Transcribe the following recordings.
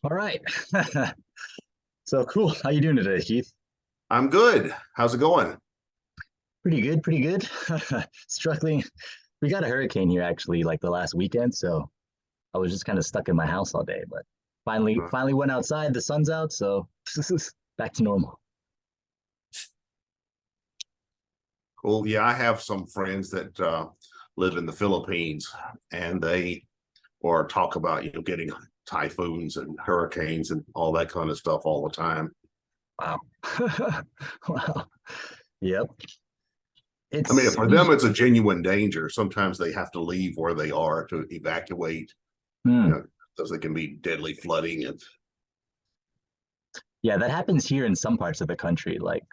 All right. So cool. How you doing today, Keith? I'm good. How's it going? Pretty good, pretty good. Struggling. We got a hurricane here actually like the last weekend, so I was just kind of stuck in my house all day, but finally went outside, the sun's out, so back to normal. Cool. Yeah, I have some friends that live in the Philippines, and they or talk about getting typhoons and hurricanes and all that kind of stuff all the time. Wow. Wow. Yep. I mean, It's for them, it's a genuine danger. Sometimes they have to leave where they are to evacuate, you hmm. know, because they can be deadly flooding and Yeah, that happens here in some parts of the country, like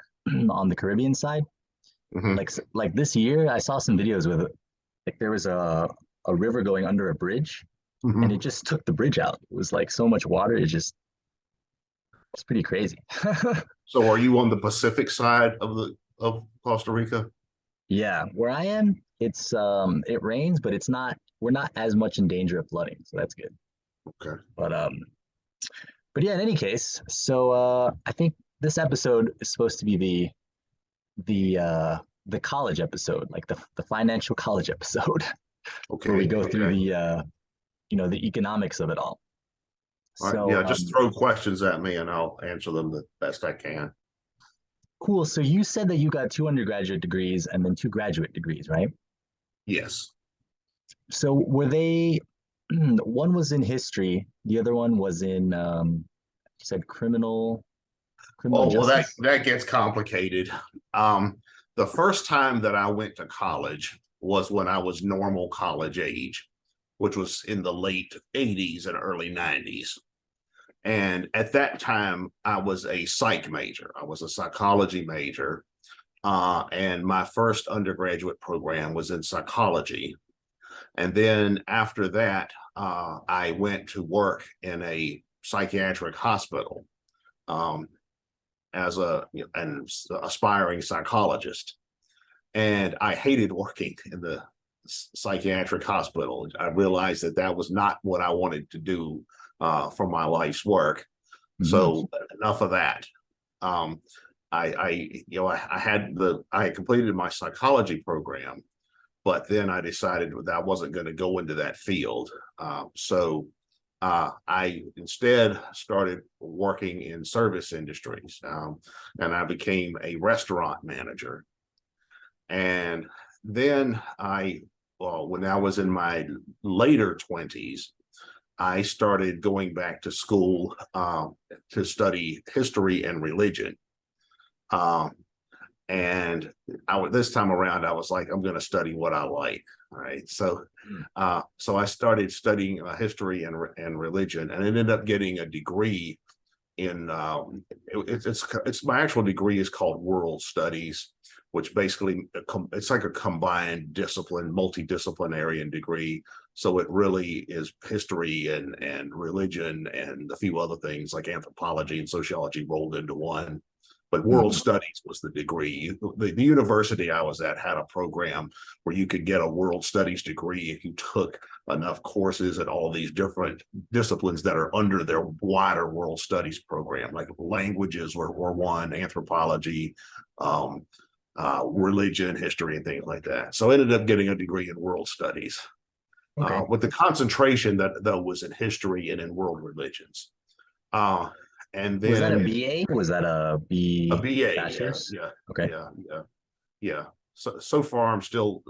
on the Caribbean side. Mhm. Like this year, I saw some videos with like there was a river going under a bridge and it Mhm. just took the bridge out. It was like so much water. It's pretty crazy. So, are you on the Pacific side of the of Costa Rica? Yeah, where I am, it rains, but we're not as much in danger of flooding, so that's good. Okay. But yeah, in any case, so I think this episode is supposed to be the college episode, like the financial college episode, where we Okay. go through Okay. the economics of it all. All right. So Yeah, just throw questions at me and I'll answer them the best I can. cool. So you said that you got two undergraduate degrees and then two graduate degrees, right? Yes. So were they one was in history, the other one was in you said criminal Oh, well, that justice? that gets complicated. The first time that I went to college was when I was normal college age, which was in the late 80s and early 90s. And at that time, I was a psych major. I was a psychology major. And my first undergraduate program was in psychology. And then after that, I went to work in a psychiatric hospital um, as an aspiring psychologist. And I hated working in the psychiatric hospital. I realized that that was not what I wanted to do for my life's work. Mm-hmm. So enough of that. Um, I had completed my psychology program, but then I decided that I wasn't going to go into that field. So I instead started working in service industries, and I became a restaurant manager. And then when I was in my later 20s, I started going back to school to study history and religion. Um, and this time around, I was like, I'm going to study what I like. All right. So I started studying history and religion, and ended up getting a degree in it's my actual degree is called world studies, which basically it's like a combined discipline, multidisciplinary degree. So it really is history and religion and a few other things like anthropology and sociology rolled into one. But world Mm-hmm. studies was the degree. The university I was at had a program where you could get a world studies degree if you took enough courses at all these different disciplines that are under their wider world studies program, like languages were one, anthropology, um, religion, history, and things like that. So I ended up getting a degree in world studies Okay. with the concentration that though was in history and in world religions. Uh, and Was that a then BA? Was that a a B BA, yeah, bachelor's? yeah, Okay. yeah, yeah, yeah. So far, I'm still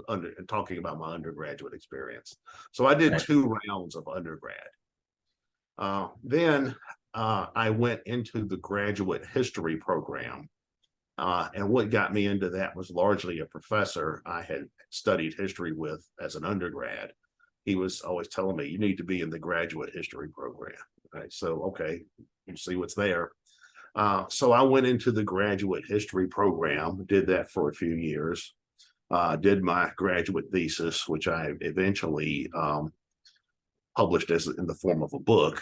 talking about my undergraduate experience. So I did Right. 2 rounds of undergrad. Then I went into the graduate history program. And what got me into that was largely a professor I had studied history with as an undergrad. He was always telling me, you need to be in the graduate history program. Right. So, okay, you see what's there. So I went into the graduate history program, did that for a few years, did my graduate thesis, which I eventually published as in the form of a book.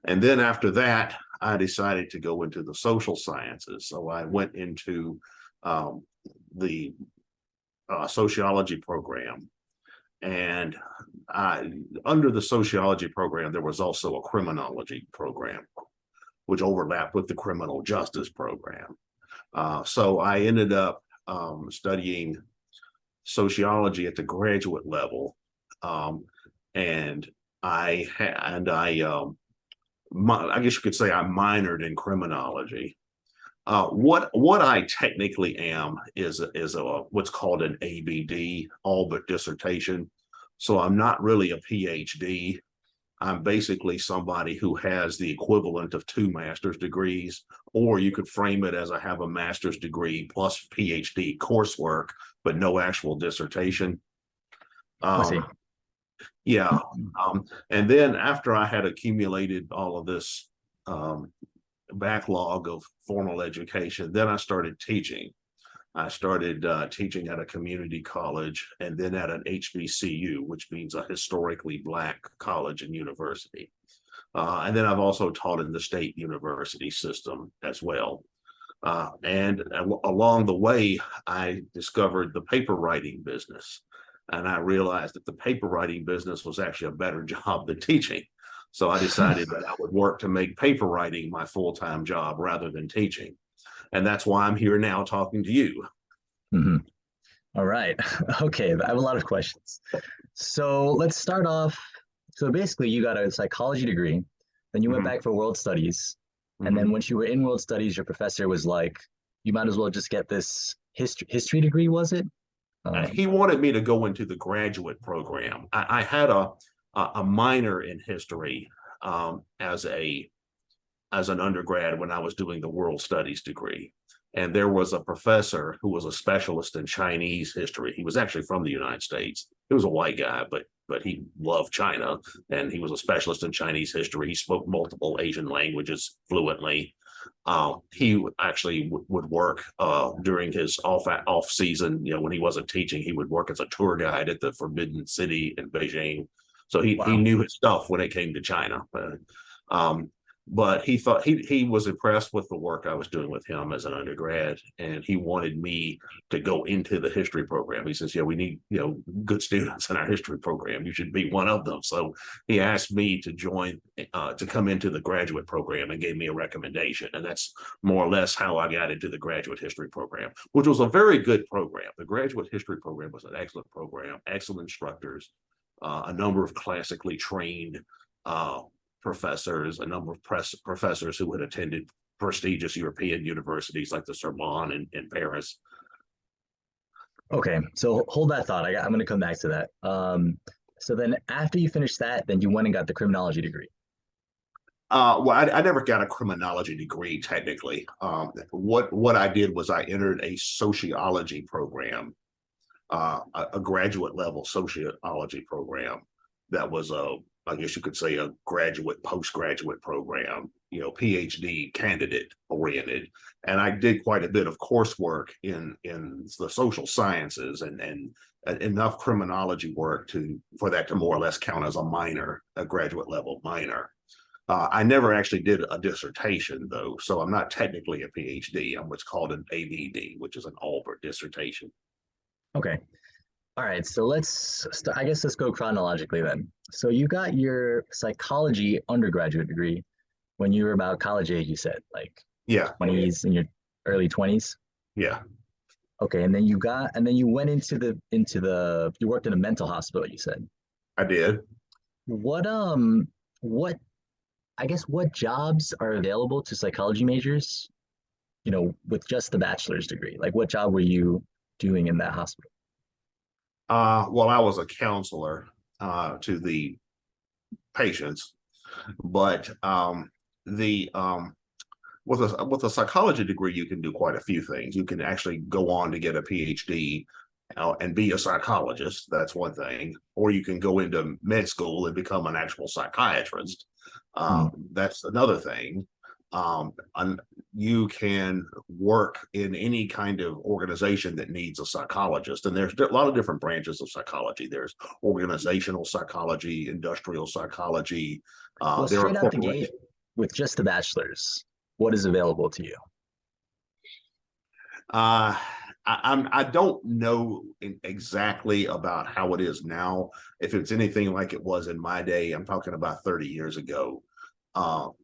And then after that, I decided to go into the social sciences. So I went into um, the sociology program, and under the sociology program, there was also a criminology program, which overlapped with the criminal justice program. So I ended up studying sociology at the graduate level, and I guess you could say I minored in criminology. What I technically am is what's called an ABD, all but dissertation. So I'm not really a PhD. I'm basically somebody who has the equivalent of 2 master's degrees, or you could frame it as I have a master's degree plus PhD coursework, but no actual dissertation. I see. Yeah. And then after I had accumulated all of this backlog of formal education, then I started teaching. I started teaching at a community college and then at an HBCU, which means a historically Black college and university. And then I've also taught in the state university system as well. And along the way, I discovered the paper writing business. And I realized that the paper writing business was actually a better job than teaching. So I decided that I would work to make paper writing my full-time job rather than teaching. And that's why I'm here now talking to you. Mm-hmm. All right. Okay. I have a lot of questions. So let's start off. So basically, you got a psychology degree, then you went back for world studies. And then once you were in world studies, your professor was like, you might as well just get this history degree, was it? He wanted me to go into the graduate program. I had a minor in history as an undergrad when I was doing the world studies degree. And there was a professor who was a specialist in Chinese history. He was actually from the United States. He was a white guy, but he loved China, and he was a specialist in Chinese history. He spoke multiple Asian languages fluently. He actually would work during his off season. You know, when he wasn't teaching, he would work as a tour guide at the Forbidden City in Beijing. So he knew his stuff when it came to China. But he thought he was impressed with the work I was doing with him as an undergrad, and he wanted me to go into the history program. He says, "Yeah, we need good students in our history program. You should be one of them." So he asked me to join to come into the graduate program and gave me a recommendation, and that's more or less how I got into the graduate history program, which was a very good program. The graduate history program was an excellent program, excellent instructors, a number of classically trained professors, a number of professors who had attended prestigious European universities like the Sorbonne in Paris. Okay, so hold that thought. I'm going to come back to that. So then after you finished that, then you went and got the criminology degree. Well, I never got a criminology degree technically. What I did was I entered a sociology program, a graduate level sociology program that was I guess you could say a graduate, postgraduate program, PhD candidate oriented. And I did quite a bit of coursework in the social sciences and enough criminology work for that to more or less count as a minor, a graduate level minor. I never actually did a dissertation though, so I'm not technically a PhD. I'm what's called an ABD, which is an all but dissertation. Okay. All right, so I guess let's go chronologically then. So you got your psychology undergraduate degree when you were about college age, you said, like 20s, in your early 20s. Yeah. Okay, and then you went you worked in a mental hospital, you said. I did. What I guess what jobs are available to psychology majors, with just the bachelor's degree? Like what job were you doing in that hospital? Well, I was a counselor to the patients, but with a psychology degree, you can do quite a few things. You can actually go on to get a PhD and be a psychologist. That's one thing. Or you can go into med school and become an actual psychiatrist. That's another thing. You can work in any kind of organization that needs a psychologist, and there's a lot of different branches of psychology. There's organizational psychology, industrial psychology. Well, there straight are out the gate with just the bachelor's, what is available to you? I I don't know exactly about how it is now. If it's anything like it was in my day, I'm talking about 30 years ago.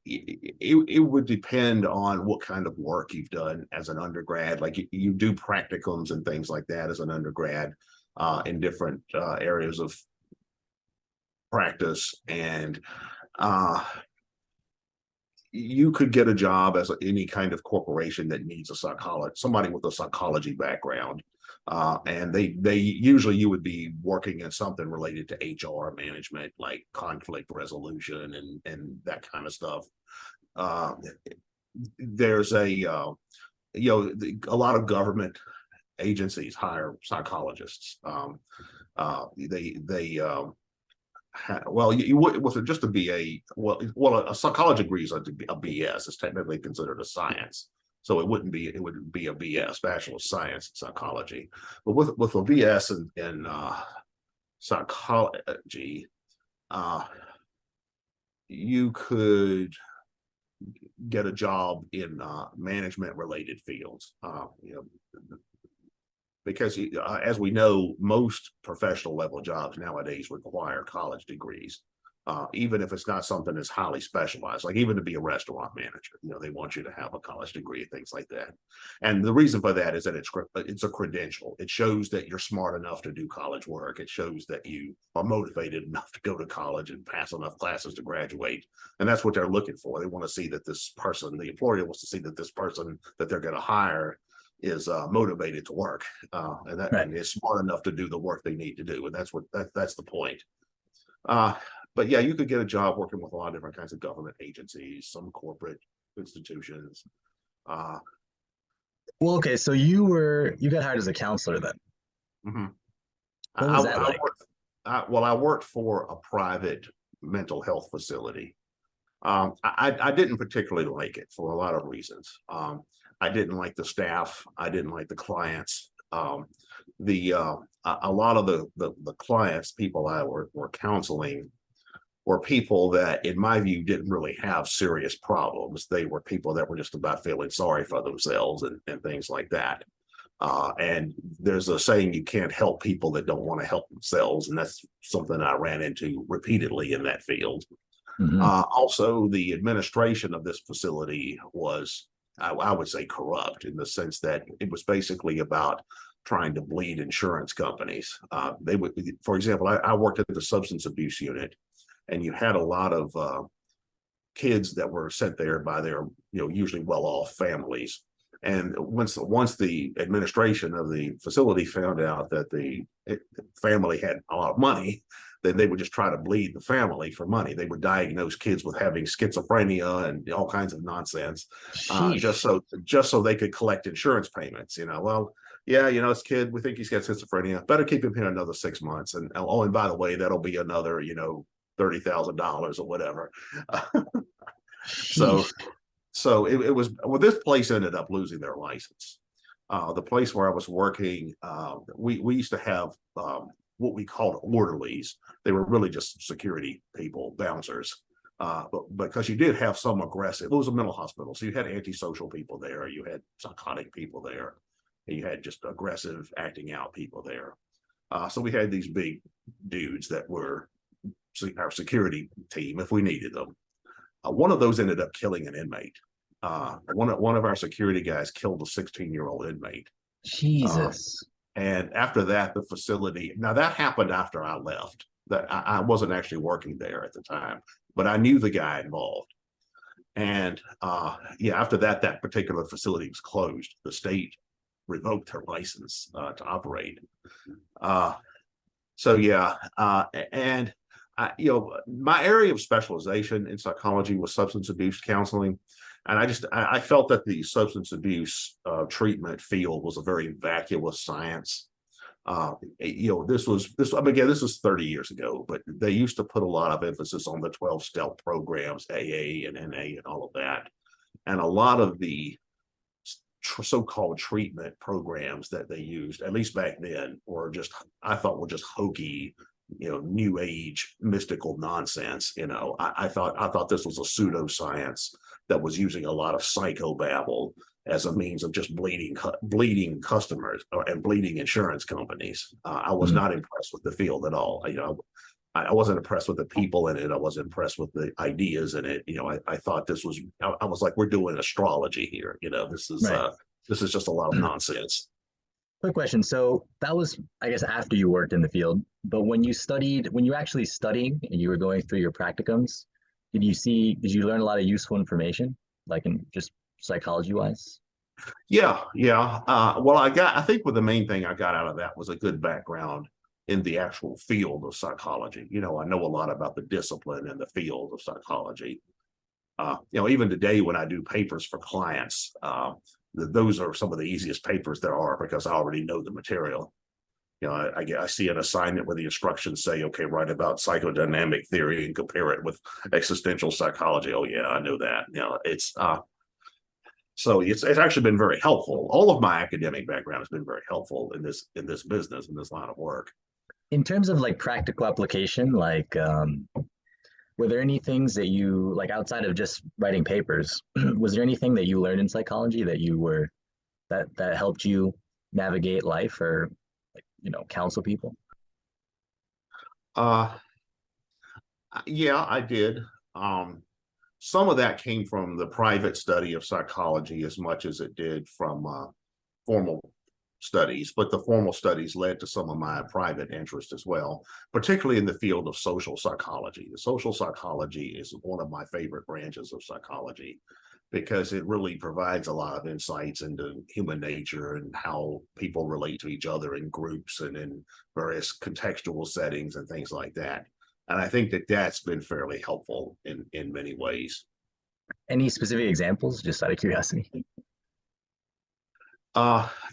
It would depend on what kind of work you've done as an undergrad. Like you do practicums and things like that as an undergrad in different areas of practice, and you could get a job as any kind of corporation that needs somebody with a psychology background. And they usually you would be working in something related to HR management, like conflict resolution and that kind of stuff. There's a lot of government agencies hire psychologists. Well, you would with just a BA. Well, a psychology degree is a BS. It's technically considered a science, so it would be a BS, Bachelor of Science in Psychology. But with a BS in psychology, you could get a job in management related fields. Because as we know, most professional level jobs nowadays require college degrees, even if it's not something that's highly specialized, like even to be a restaurant manager, they want you to have a college degree and things like that. And the reason for that is that it's a credential. It shows that you're smart enough to do college work. It shows that you are motivated enough to go to college and pass enough classes to graduate. And that's what they're looking for. They want to see that this person, the employer wants to see that this person that they're going to hire is motivated to work and is smart enough to do the work they need to do, and that's the point. But yeah, you could get a job working with a lot of different kinds of government agencies, some corporate institutions. Well, okay, so you got hired as a counselor then. Mm-hmm. What was that like? I worked for a private mental health facility. I didn't particularly like it for a lot of reasons. I didn't like the staff. I didn't like the clients. A lot of the clients, people I were counseling, were people that, in my view, didn't really have serious problems. They were people that were just about feeling sorry for themselves and things like that. And there's a saying, you can't help people that don't want to help themselves. And that's something I ran into repeatedly in that field. Mm-hmm. Also, the administration of this facility was, I would say, corrupt, in the sense that it was basically about trying to bleed insurance companies. They would, for example, I worked at the substance abuse unit, and you had a lot of kids that were sent there by their, usually well-off families. And once the administration of the facility found out that the family had a lot of money, then they would just try to bleed the family for money. They would diagnose kids with having schizophrenia and all kinds of nonsense, just so they could collect insurance payments. Well, yeah, this kid, we think he's got schizophrenia. Better keep him here another 6 months. And by the way, that'll be another, $30,000 or whatever. So it was, well, this place ended up losing their license. The place where I was working, we used to have what we called orderlies. They were really just security people, bouncers. But because you did have some aggressive, it was a mental hospital. So you had antisocial people there, you had psychotic people there, and you had just aggressive acting out people there. So we had these big dudes that were our security team if we needed them. One of those ended up killing an inmate. One of our security guys killed a 16-year-old inmate. Jesus. And after that, the facility, now that happened after I left. That I wasn't actually working there at the time, but I knew the guy involved. And after that particular facility was closed. The state revoked her license to operate. And my area of specialization in psychology was substance abuse counseling. And I felt that the substance abuse treatment field was a very vacuous science. This was 30 years ago, but they used to put a lot of emphasis on the 12-step programs, AA and NA and all of that. And a lot of the so-called treatment programs that they used, at least back then, I thought were just hokey, new age mystical nonsense. I thought this was a pseudoscience that was using a lot of psychobabble as a means of just bleeding customers and bleeding insurance companies. I was Mhm. not impressed with the field at all. I wasn't impressed with the people in it. I wasn't impressed with the ideas in it. I thought this was, I was like, we're doing astrology here. Right. This is just a lot of nonsense. Quick question. So that was, I guess, after you worked in the field, but when you actually studying and you were going through your practicums, did you learn a lot of useful information, like in just psychology wise? Yeah. Well, I think the main thing I got out of that was a good background in the actual field of psychology. I know a lot about the discipline and the field of psychology. Even today when I do papers for clients, those are some of the easiest papers there are because I already know the material. I see an assignment where the instructions say, okay, write about psychodynamic theory and compare it with existential psychology. Oh yeah, I know that. It's actually been very helpful. All of my academic background has been very helpful in this business, in this line of work. In terms of like practical application, like were there any things that you like outside of just writing papers? Was there anything that you learned in psychology that that helped you navigate life or like counsel people? Uh, yeah, I did. Um, some of that came from the private study of psychology as much as it did from formal studies, but the formal studies led to some of my private interest as well, particularly in the field of social psychology. The social psychology is one of my favorite branches of psychology because it really provides a lot of insights into human nature and how people relate to each other in groups and in various contextual settings and things like that. And I think that that's been fairly helpful in many ways. Any specific examples, just out of curiosity?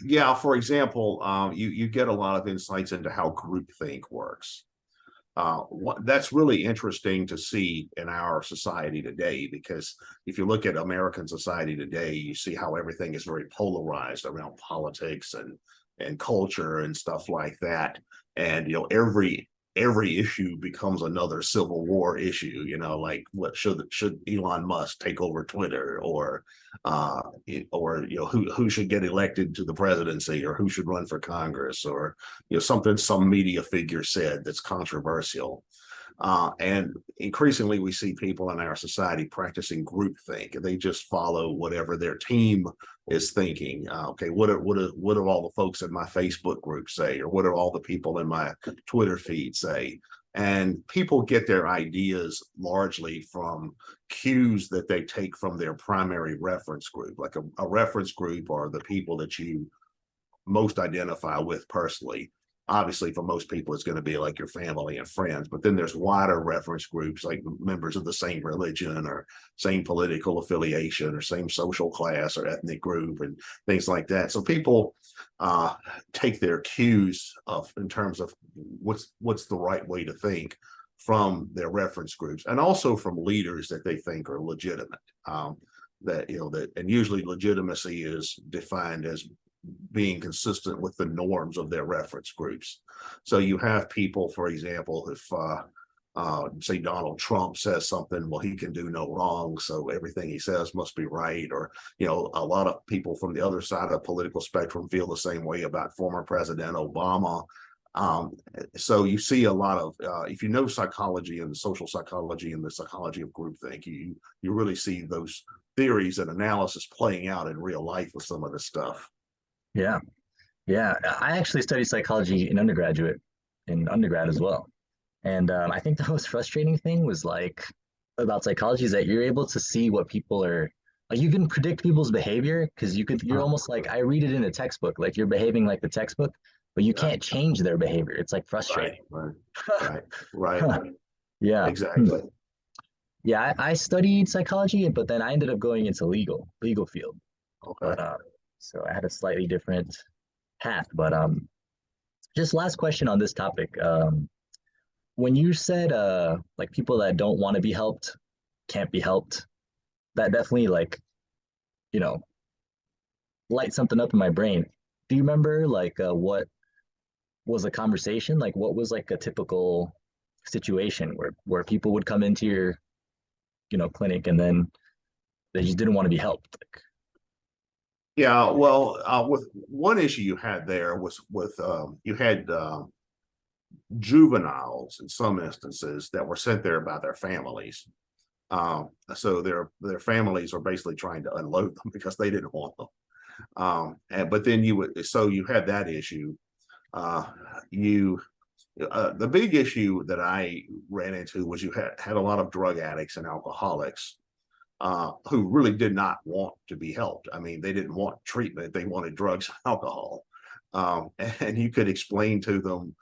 Yeah, for example, you get a lot of insights into how groupthink works. That's really interesting to see in our society today, because if you look at American society today, you see how everything is very polarized around politics and culture and stuff like that. And every issue becomes another civil war issue. Like what should Elon Musk take over Twitter, uh, or who should get elected to the presidency, or who should run for Congress, or something some media figure said that's controversial. And increasingly, we see people in our society practicing groupthink. They just follow whatever their team is thinking. Okay, what do all the folks in my Facebook group say, or what do all the people in my Twitter feed say? And people get their ideas largely from cues that they take from their primary reference group. Like a reference group are the people that you most identify with personally. Obviously, for most people, it's going to be like your family and friends, but then there's wider reference groups like members of the same religion or same political affiliation or same social class or ethnic group and things like that. So people take their cues in terms of what's the right way to think from their reference groups, and also from leaders that they think are legitimate. And usually legitimacy is defined as being consistent with the norms of their reference groups. So you have people, for example, if say Donald Trump says something, well, he can do no wrong, so everything he says must be right. Or a lot of people from the other side of the political spectrum feel the same way about former President Obama. So you see a lot of if you know psychology and the social psychology and the psychology of groupthink, you really see those theories and analysis playing out in real life with some of this stuff. Yeah, yeah. I actually studied psychology in undergrad as well. And I think the most frustrating thing was like about psychology is that you're able to see what people are like. You can predict people's behavior because you're almost like I read it in a textbook, like you're behaving like the textbook, but you Yeah, can't change their behavior. It's like right, frustrating. right, right, right. Yeah. Exactly. Yeah, I studied psychology, but then I ended up going into legal field. Okay. But so I had a slightly different path. But just last question on this topic. When you said like people that don't want to be helped can't be helped, that definitely like you know light something up in my brain. Do you remember like what was a conversation? Like what was like a typical situation where people would come into your clinic and then they just didn't want to be helped? Like, Yeah, well, with one issue you had there was with you had juveniles in some instances that were sent there by their families. So their families are basically trying to unload them because they didn't want them. And but then you had that issue. Uh, you The big issue that I ran into was you had a lot of drug addicts and alcoholics who really did not want to be helped. I mean, they didn't want treatment; they wanted drugs and alcohol. And you could explain to them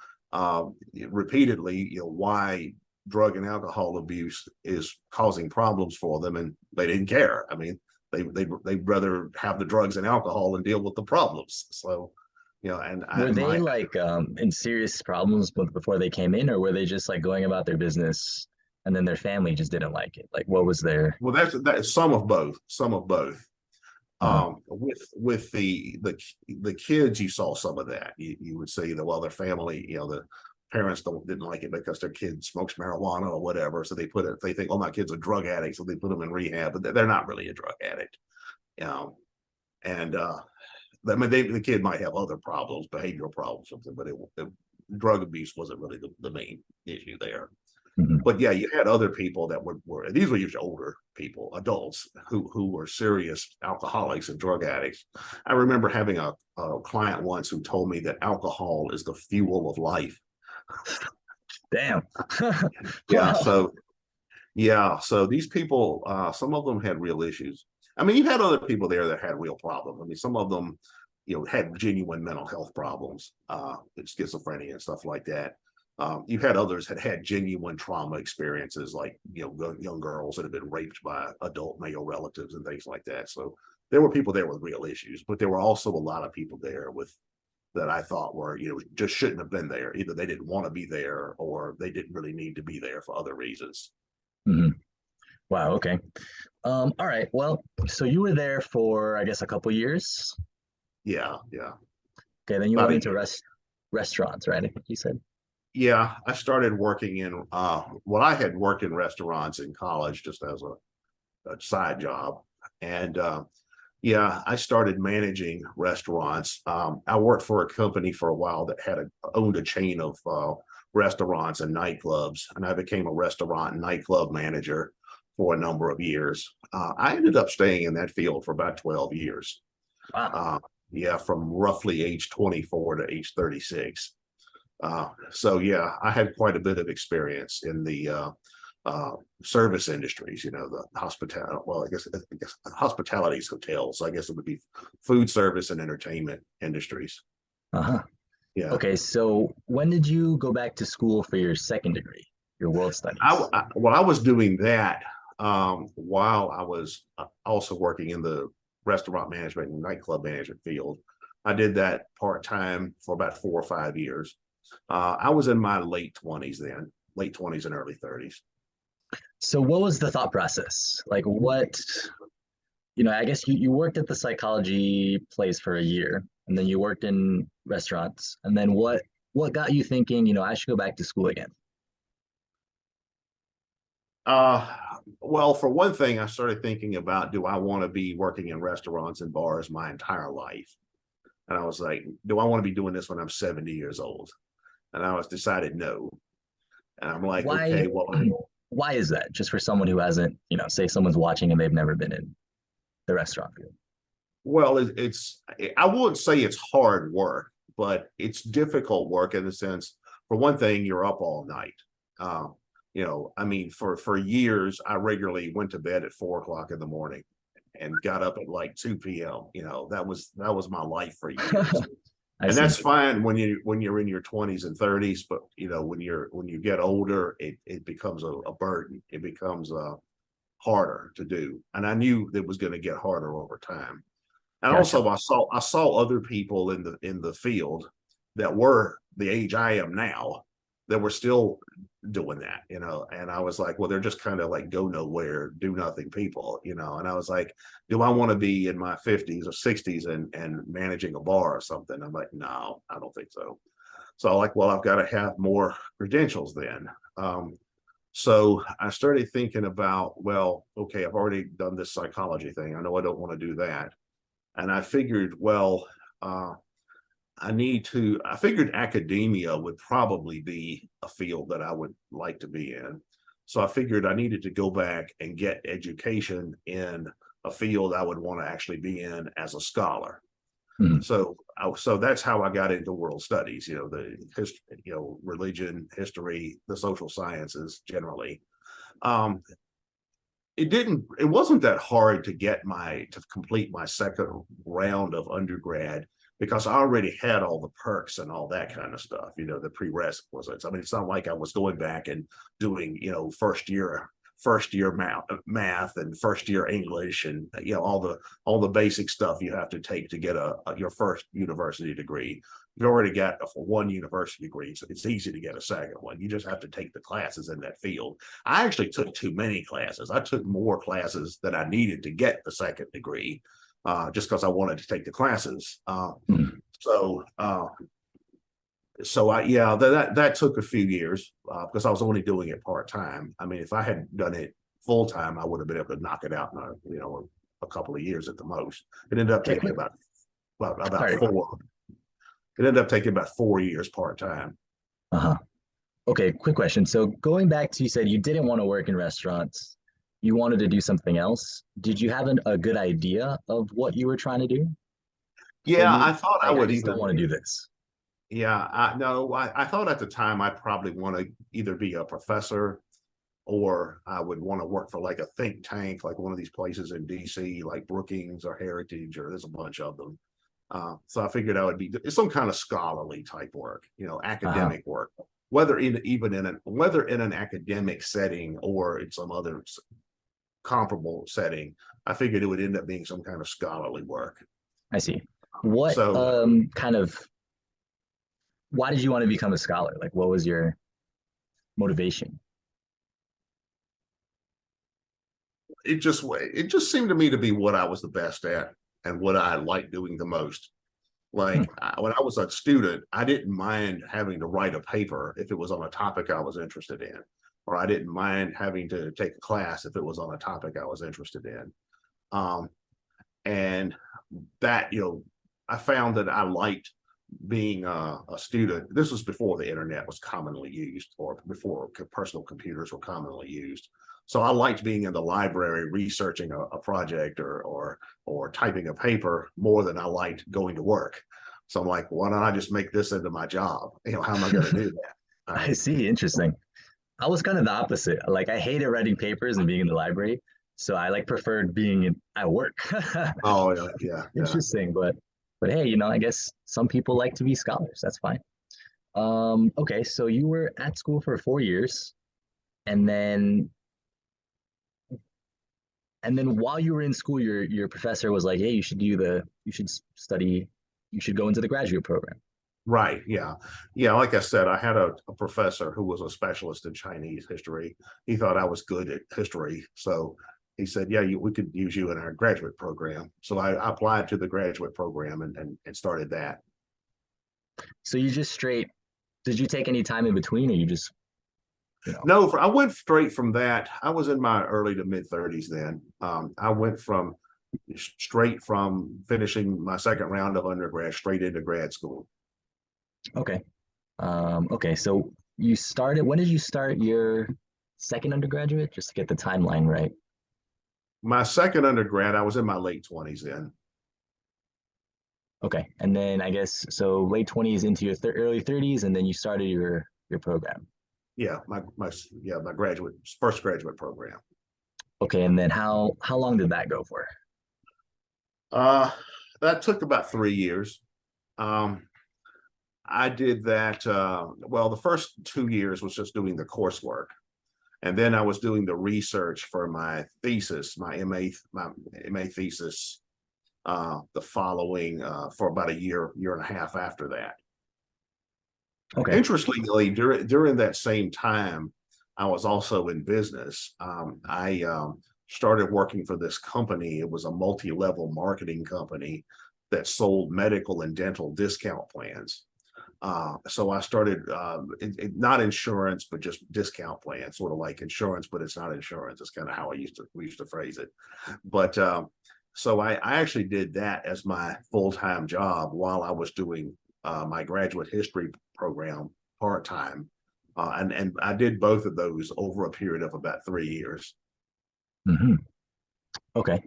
repeatedly, why drug and alcohol abuse is causing problems for them, and they didn't care. I mean, they'd rather have the drugs and alcohol and deal with the problems. So, and Were they like in serious problems before they came in, or were they just like going about their business and then their family just didn't like it? Like, what was their? well, that's some of both, some of both. Uh, With the kids, you saw some of that. You would see that, well, their family, the parents didn't like it because their kid smokes marijuana or whatever, so they think, oh, my kid's a drug addict, so they put them in rehab, but they're not really a drug addict. And I mean, the kid might have other problems, behavioral problems, something, but drug abuse wasn't really the main issue there. mhm. But yeah, you had other people that were these were usually older people, adults who were serious alcoholics and drug addicts. I remember having a client once who told me that alcohol is the fuel of life. Damn. Yeah, Wow. so these people, some of them had real issues. I mean, you had other people there that had real problems. I mean, some of them, had genuine mental health problems, schizophrenia and stuff like that. You had others that had genuine trauma experiences, like young girls that have been raped by adult male relatives and things like that. So there were people there with real issues, but there were also a lot of people there with that I thought were just shouldn't have been there. Either they didn't want to be there or they didn't really need to be there for other reasons. Mhm. Wow. Okay. All right. Well, so you were there for, I guess, a couple years. Yeah, yeah, Okay. Then you about went a into year. restaurants, right? I think you said. Yeah, I started working well, I had worked in restaurants in college just as a side job. And yeah, I started managing restaurants. I worked for a company for a while that owned a chain of restaurants and nightclubs, and I became a restaurant and nightclub manager for a number of years. I ended up staying in that field for about 12 years. Wow. Uh, yeah, from roughly age 24 to age 36. So yeah, I had quite a bit of experience in the service industries. The hospitality. Well, I guess hospitality is hotels. So I guess it would be food service and entertainment industries. Uh-huh. Yeah, Okay. So when did you go back to school for your second degree, your world studies? I was doing that while I was also working in the restaurant management and nightclub management field. I did that part time for about 4 or 5 years. I was in my late 20s then, late 20s and early 30s. So what was the thought process? Like what, I guess you worked at the psychology place for a year and then you worked in restaurants. And then what got you thinking, I should go back to school again? Uh, well, for one thing, I started thinking about, do I want to be working in restaurants and bars my entire life? And I was like, do I want to be doing this when I'm 70 years old? And I was decided no. And I'm like, Why okay, well, why is that? Just for someone who hasn't, say someone's watching and they've never been in the restaurant field. it's I wouldn't say it's hard work, but it's difficult work in the sense, for one thing, you're up all night. I mean, for years, I regularly went to bed at 4 o'clock in the morning and got up at like 2 p.m. That was my life for years. I And see. that's fine when you're in your 20s and 30s, but when you get older, it becomes a burden. It becomes harder to do. And I knew it was going to get harder over time. And Gotcha. also I saw other people in the field that were the age I am now that were still doing that, and I was like, well, they're just kind of like go nowhere, do nothing people, and I was like, do I want to be in my 50s or 60s and managing a bar or something? I'm like, no, I don't think so. So I'm like, well, I've got to have more credentials then. So I started thinking about, well, okay, I've already done this psychology thing. I know I don't want to do that. And I figured, well, I figured academia would probably be a field that I would like to be in. So I figured I needed to go back and get education in a field I would want to actually be in as a scholar. Mhm. So that's how I got into world studies, the history, religion, history, the social sciences generally. Um, it wasn't that hard to complete my second round of undergrad because I already had all the perks and all that kind of stuff, the prerequisites. I mean, it's not like I was going back and doing, first year math and first year English and all the basic stuff you have to take to get your first university degree. You've already got one university degree, so it's easy to get a second one. You just have to take the classes in that field. I actually took too many classes. I took more classes than I needed to get the second degree, just because I wanted to take the classes. Mhm. So that took a few years because I was only doing it part time. I mean, if I had done it full time, I would have been able to knock it out in a couple of years at the most. It ended up Okay, taking quick. about Sorry. four. It ended up taking about 4 years part time. Uh-huh. Okay, quick question. So going back to, you said you didn't want to work in restaurants. You wanted to do something else. Did you have a good idea of what you were trying to do? Or Yeah, you I thought I like, I would just don't either. want to do this? Yeah, no, I thought at the time I'd probably want to either be a professor or I would want to work for like a think tank, like one of these places in DC, like Brookings or Heritage, or there's a bunch of them. So I figured I would be some kind of scholarly type work, Uh-huh. academic work, whether in an academic setting or in some other comparable setting. I figured it would end up being some kind of scholarly work. I see. What So kind of why did you want to become a scholar? Like what was your motivation? it just seemed to me to be what I was the best at and what I liked doing the most. Hmm. When I was a student, I didn't mind having to write a paper if it was on a topic I was interested in, or I didn't mind having to take a class if it was on a topic I was interested in. Um, and that, I found that I liked being a student. This was before the internet was commonly used, or before personal computers were commonly used. So I liked being in the library researching a project or typing a paper more than I liked going to work. So I'm like, why don't I just make this into my job? How am I going to do that? I I mean, see. Interesting. I was kind of the opposite. Like I hated writing papers and being in the library. So I like preferred being at work. oh yeah, yeah, yeah. Interesting, but hey, I guess some people like to be scholars. That's fine. Okay, so you were at school for 4 years, and then while you were in school, your professor was like, "Hey, you should study, you should go into the graduate program." Right. Yeah. Yeah. Like I said, I had a professor who was a specialist in Chinese history. He thought I was good at history. So he said, yeah, we could use you in our graduate program. So I applied to the graduate program and started that. So you just straight, did you take any time in between, or you just, No, I went straight from that. I was in my early to mid 30s then. I went from straight from finishing my second round of undergrad straight into grad school. okay. Okay, so you started, when did you start your second undergraduate? Just to get the timeline right. My second undergrad, I was in my late 20s then. Okay, and then I guess so late 20s into your early 30s, and then you started your program. Yeah, my first graduate program. Okay, and then how long did that go for? Uh, that took about 3 years. Um, I did that. Well, the first 2 years was just doing the coursework, and then I was doing the research for my thesis, my MA thesis. The following for about a year and a half after that. Okay, Interestingly, during that same time, I was also in business. I started working for this company. It was a multi-level marketing company that sold medical and dental discount plans. So I started not insurance, but just discount plans, sort of like insurance, but it's not insurance. It's kind of how we used to phrase it. But So I actually did that as my full-time job while I was doing my graduate history program part-time. And I did both of those over a period of about 3 years. Hmm. Okay.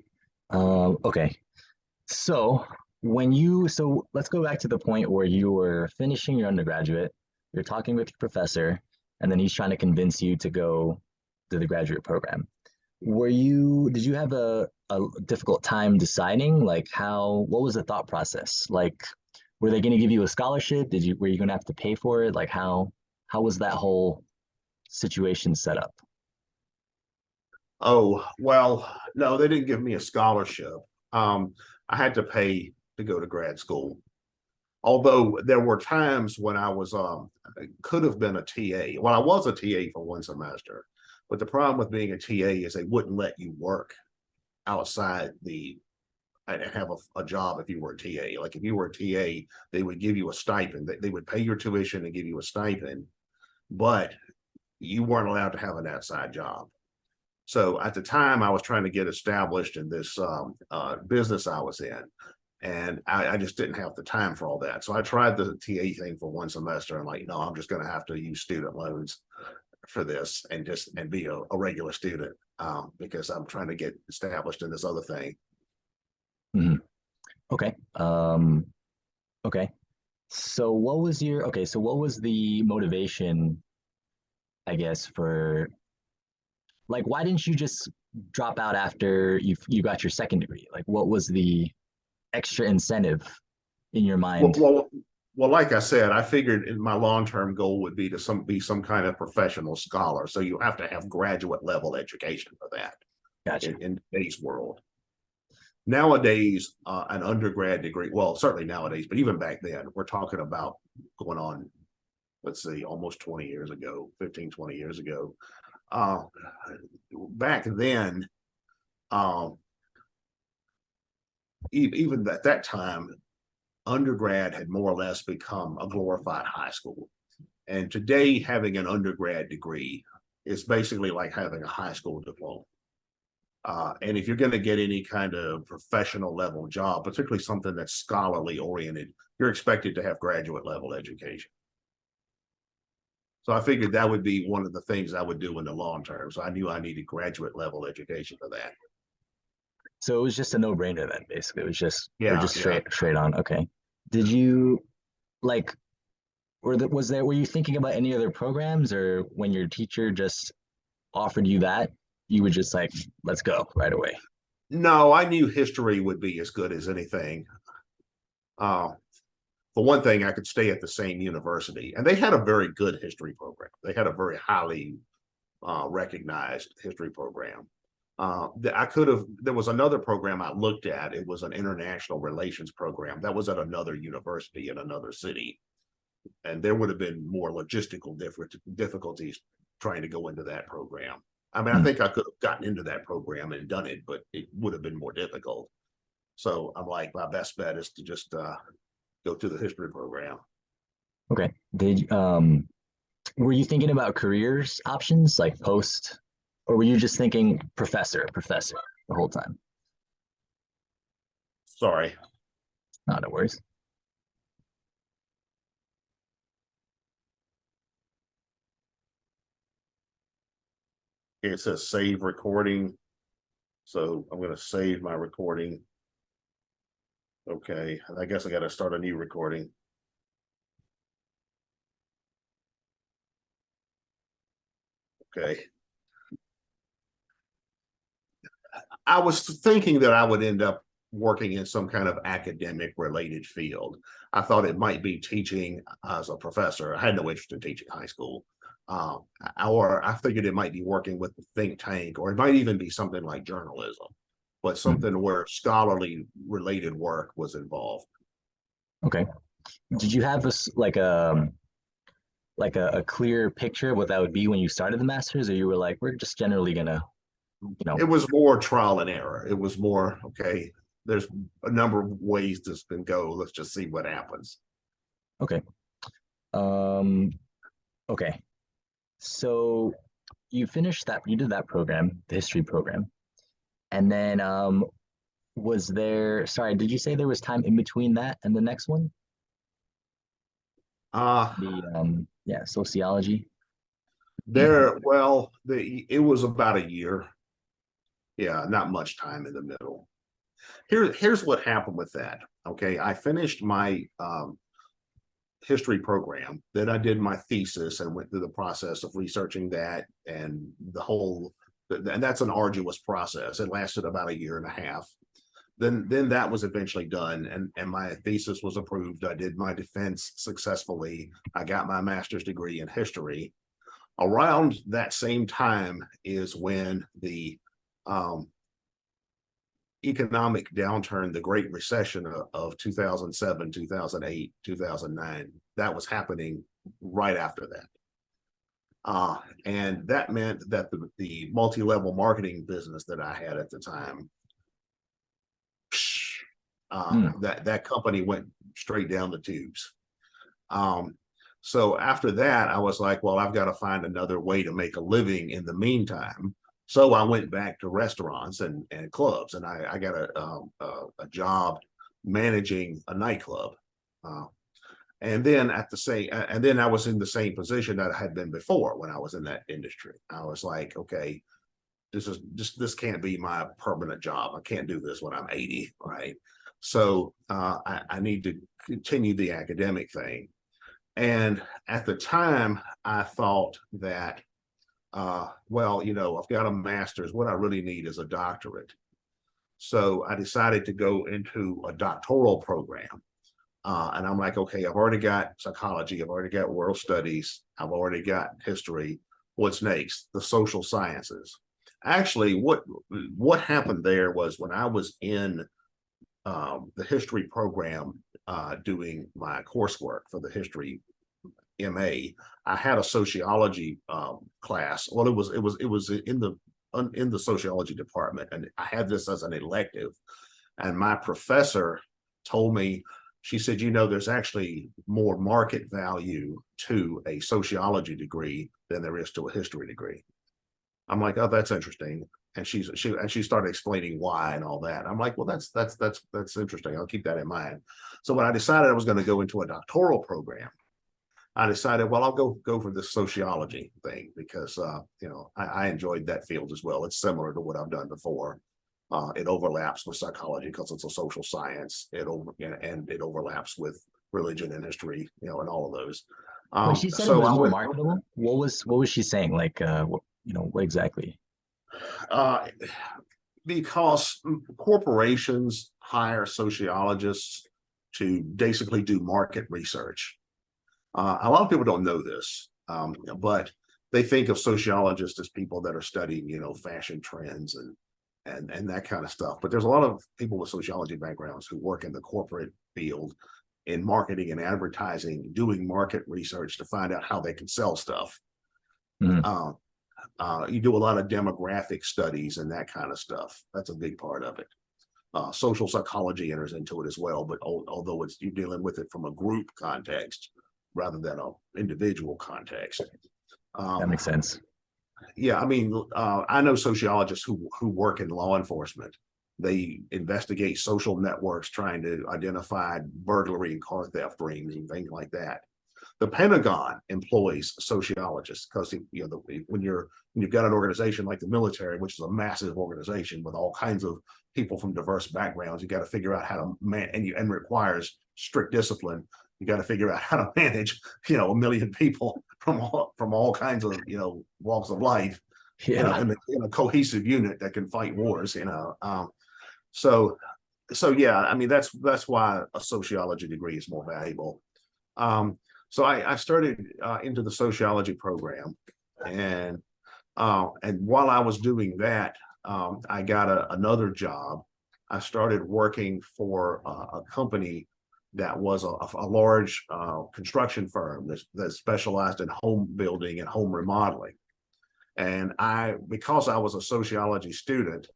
Okay. So so let's go back to the point where you were finishing your undergraduate, you're talking with your professor, and then he's trying to convince you to go to the graduate program. Did you have a difficult time deciding like what was the thought process? Like, were they going to give you a scholarship? Were you going to have to pay for it? Like how was that whole situation set up? Oh, well, no, they didn't give me a scholarship. Um, I had to pay to go to grad school. Although there were times when could have been a TA. Well, I was a TA for one semester, but the problem with being a TA is they wouldn't let you work outside the and have a job if you were a TA. Like if you were a TA, they would give you a stipend. They would pay your tuition and give you a stipend, but you weren't allowed to have an outside job. So at the time, I was trying to get established in this business I was in, and I just didn't have the time for all that. So I tried the TA thing for one semester, and like, no, I'm just going to have to use student loans for this and be a regular student because I'm trying to get established in this other thing. Mhm. Okay. Okay. So what was the motivation, I guess, for like why didn't you just drop out after you got your second degree? Like what was the extra incentive in your Well, mind? well, well, like I said, I figured my long-term goal would be to be some kind of professional scholar. So you have to have graduate level education for that Gotcha. in today's world. Nowadays, an undergrad degree, well, certainly nowadays, but even back then, we're talking about going on, let's see, almost 20 years ago, 15, 20 years ago. Uh, Back then, um, even at that time, undergrad had more or less become a glorified high school. And today, having an undergrad degree is basically like having a high school diploma. And if you're going to get any kind of professional level job, particularly something that's scholarly oriented, you're expected to have graduate level education. So I figured that would be one of the things I would do in the long term. So I knew I needed graduate level education for that. So it was just a no-brainer then, basically. It was Yeah, just yeah. straight on. Okay. Did you like were you thinking about any other programs, or when your teacher just offered you that, you would just like, let's go right away? No, I knew history would be as good as anything. Uh, for one thing, I could stay at the same university, and they had a very good history program. They had a very highly recognized history program. I could have. There was another program I looked at. It was an international relations program that was at another university in another city, and there would have been more logistical difficulties trying to go into that program. I mean, I Hmm. think I could have gotten into that program and done it, but it would have been more difficult. So I'm like, my best bet is to just go to the history program. Okay. Were you thinking about careers options like post, or were you just thinking professor the whole time? Sorry. Not no worries. It says save recording. So I'm going to save my recording. Okay. I guess I got to start a new recording. Okay. I was thinking that I would end up working in some kind of academic related field. I thought it might be teaching as a professor. I had no interest in teaching high school. Um, or I figured it might be working with the think tank, or it might even be something like journalism, but Hmm. something where scholarly related work was involved. Okay. Did you have a clear picture of what that would be when you started the masters, or you were like, we're just generally gonna, you know, It was more trial and error. It was more, okay, there's a number of ways this can go. Let's just see what happens. okay. Um, okay. So you did that program, the history program, and then Was there, sorry, did you say there was time in between that and the next one? Uh, Yeah, sociology. well, it was about a year. Yeah, not much time in the middle. Here's what happened with that. Okay, I finished my history program. Then I did my thesis and went through the process of researching that and and that's an arduous process. It lasted about a year and a half. Then that was eventually done, and my thesis was approved. I did my defense successfully. I got my master's degree in history. Around that same time is when the um, economic downturn, the Great Recession of 2007, 2008, 2009, that was happening right after that. And that meant that the multi-level marketing business that I had at the time, Mm. that company went straight down the tubes. Um, so after that, I was like, well, I've got to find another way to make a living in the meantime. So I went back to restaurants and clubs, and I got a job managing a nightclub. And then and then I was in the same position that I had been before when I was in that industry. I was like, okay, this can't be my permanent job. I can't do this when I'm 80, right? So I need to continue the academic thing. And at the time, I thought that, well, I've got a master's. What I really need is a doctorate. So I decided to go into a doctoral program. And I'm like, okay, I've already got psychology. I've already got world studies. I've already got history. What's next? The social sciences. Actually, what happened there was when I was in the history program doing my coursework for the history MA, I had a sociology class. Well, it was in the sociology department, and I had this as an elective. And my professor told me, she said, there's actually more market value to a sociology degree than there is to a history degree. I'm like, oh, that's interesting. And she started explaining why and all that. I'm like, well, that's interesting. I'll keep that in mind. So when I decided I was going to go into a doctoral program, I decided, well, I'll go for this sociology thing because I enjoyed that field as well. It's similar to what I've done before. It overlaps with psychology because it's a social science. It overlaps with religion and history, and all of those. Wait, she said it So was I more went. marketable. What was she saying? Like, what exactly? Uh, because corporations hire sociologists to basically do market research. A lot of people don't know this, but they think of sociologists as people that are studying, fashion trends and that kind of stuff. But there's a lot of people with sociology backgrounds who work in the corporate field in marketing and advertising, doing market research to find out how they can sell stuff. Mm. You do a lot of demographic studies and that kind of stuff. That's a big part of it. Social psychology enters into it as well, but although you're dealing with it from a group context rather than an individual context. That makes sense. Yeah, I mean, I know sociologists who work in law enforcement. They investigate social networks trying to identify burglary and car theft rings and things like that. The Pentagon employs sociologists because when you've got an organization like the military, which is a massive organization with all kinds of people from diverse backgrounds, you got to figure out how to and requires strict discipline. You got to figure out how to manage, a million people from all kinds of walks of life, Yeah. in a cohesive unit that can fight wars. So yeah, I mean that's why a sociology degree is more valuable. So I started into the sociology program, and while I was doing that, I got another job. I started working for a company that was a large construction firm that specialized in home building and home remodeling. And because I was a sociology student,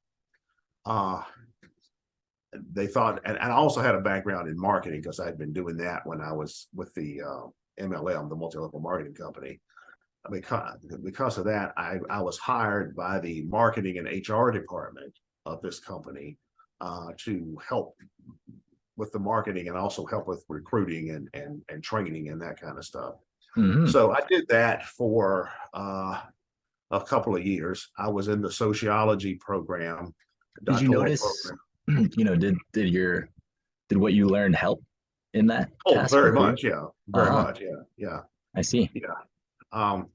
they thought, and I also had a background in marketing because I'd been doing that when I was with the MLM, the multi-level marketing company. Because of that, I was hired by the marketing and HR department of this company to help with the marketing and also help with recruiting and training and that kind of stuff. Hmm. So I did that for a couple of years. I was in the sociology program, Did you doctoral notice, program. did what you learned help in that Oh, task very for you? much. Yeah. Very Uh-huh. much. Yeah. Yeah. I see. Yeah. Um,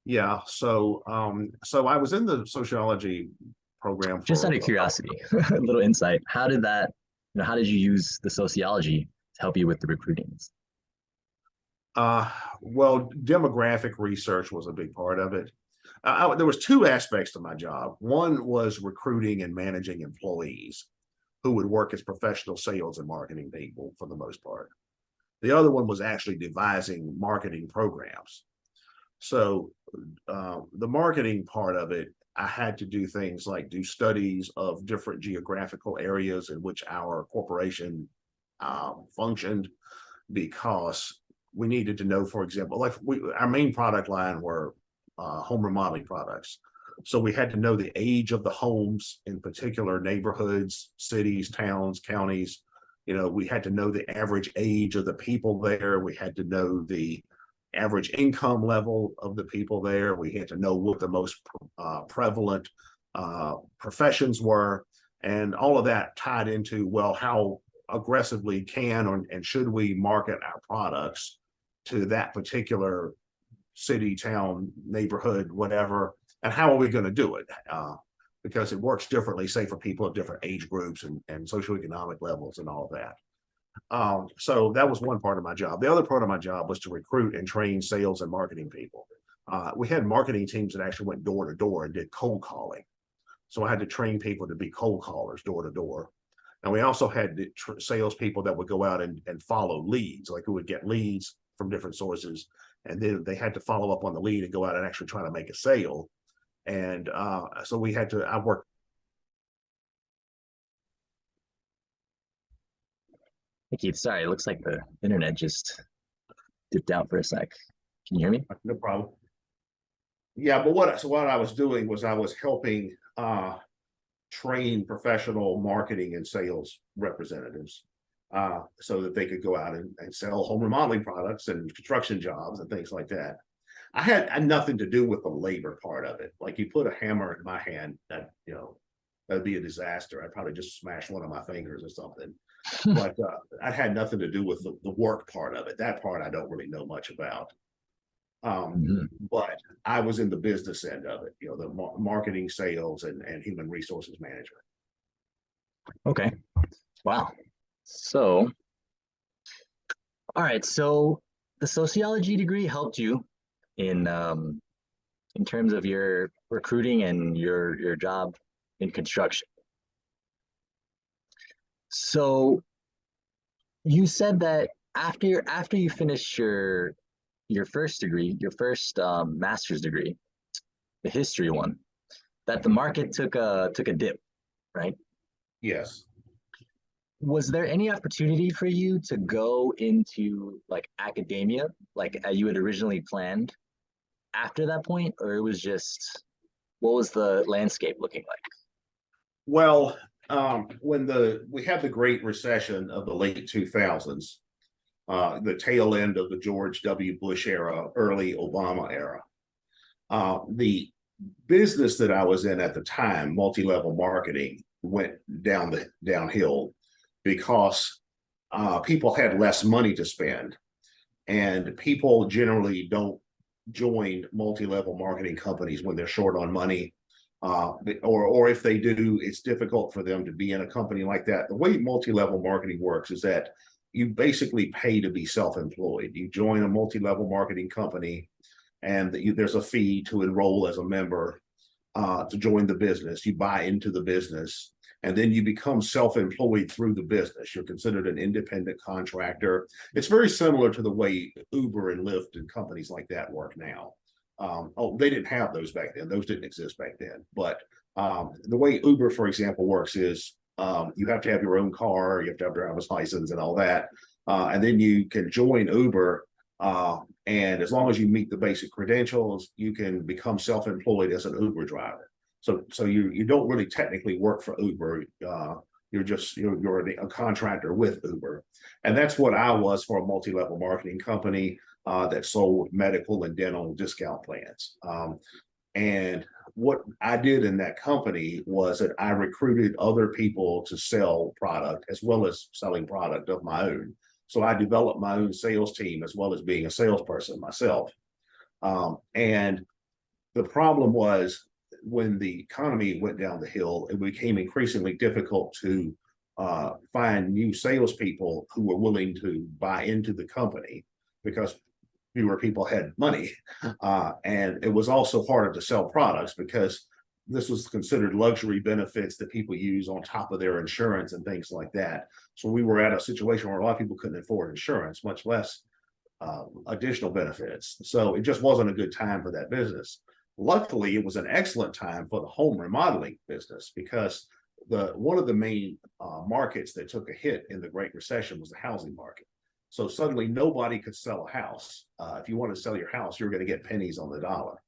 yeah. So I was in the sociology program Just out for of a couple. curiosity, a little insight. How did that, how did you use the sociology to help you with the recruitings? Uh, well, demographic research was a big part of it. There was two aspects to my job. One was recruiting and managing employees who would work as professional sales and marketing people for the most part. The other one was actually devising marketing programs. So the marketing part of it, I had to do things like do studies of different geographical areas in which our corporation functioned, because we needed to know, for example, like our main product line were home remodeling products. So we had to know the age of the homes in particular neighborhoods, cities, towns, counties. We had to know the average age of the people there. We had to know the average income level of the people there. We had to know what the most prevalent professions were. And all of that tied into, well, how aggressively can and should we market our products to that particular city, town, neighborhood, whatever, and how are we going to do it? Because it works differently, say, for people of different age groups and socioeconomic levels and all of that. So that was one part of my job. The other part of my job was to recruit and train sales and marketing people. We had marketing teams that actually went door to door and did cold calling. So I had to train people to be cold callers door to door. And we also had salespeople that would go out and follow leads, like who would get leads from different sources. And then they had to follow up on the lead and go out and actually try to make a sale. And so I worked. Hey, Keith, sorry, it looks like the internet just dipped out for a sec. Can you hear me? No problem. Yeah, but what I was doing was I was helping train professional marketing and sales representatives so that they could go out and sell home remodeling products and construction jobs and things like that. I had nothing to do with the labor part of it. Like, you put a hammer in my hand, that'd be a disaster. I'd probably just smash one of my fingers or something. But I had nothing to do with the work part of it. That part I don't really know much about. Mhm. But I was in the business end of it, the marketing, sales, and human resources management. Okay. Wow. So, all right. So the sociology degree helped you in terms of your recruiting and your job in construction. So you said that after you finished your first degree, your first master's degree, the history one, that the market took a dip, right? Yes. Was there any opportunity for you to go into like academia, like you had originally planned after that point, or it was just what was the landscape looking like? Well, when we had the Great Recession of the late 2000s, the tail end of the George W. Bush era, early Obama era, the business that I was in at the time, multi-level marketing, went downhill because people had less money to spend, and people generally don't join multi-level marketing companies when they're short on money. Or if they do, it's difficult for them to be in a company like that. The way multi-level marketing works is that you basically pay to be self-employed. You join a multi-level marketing company, and there's a fee to enroll as a member to join the business. You buy into the business, and then you become self-employed through the business. You're considered an independent contractor. It's very similar to the way Uber and Lyft and companies like that work now. They didn't have those back then. Those didn't exist back then. But the way Uber, for example, works is you have to have your own car, you have to have a driver's license and all that. And then you can join Uber. And as long as you meet the basic credentials, you can become self-employed as an Uber driver. So you don't really technically work for Uber. you're a contractor with Uber. And that's what I was for a multi-level marketing company that sold medical and dental discount plans. And what I did in that company was that I recruited other people to sell product as well as selling product of my own. So I developed my own sales team as well as being a salesperson myself. And the problem was when the economy went down the hill, it became increasingly difficult to find new salespeople who were willing to buy into the company because fewer people had money. And it was also harder to sell products because this was considered luxury benefits that people use on top of their insurance and things like that. So we were at a situation where a lot of people couldn't afford insurance, much less additional benefits. So it just wasn't a good time for that business. Luckily, it was an excellent time for the home remodeling business because one of the main markets that took a hit in the Great Recession was the housing market. So suddenly nobody could sell a house. If you want to sell your house, you're going to get pennies on the dollar.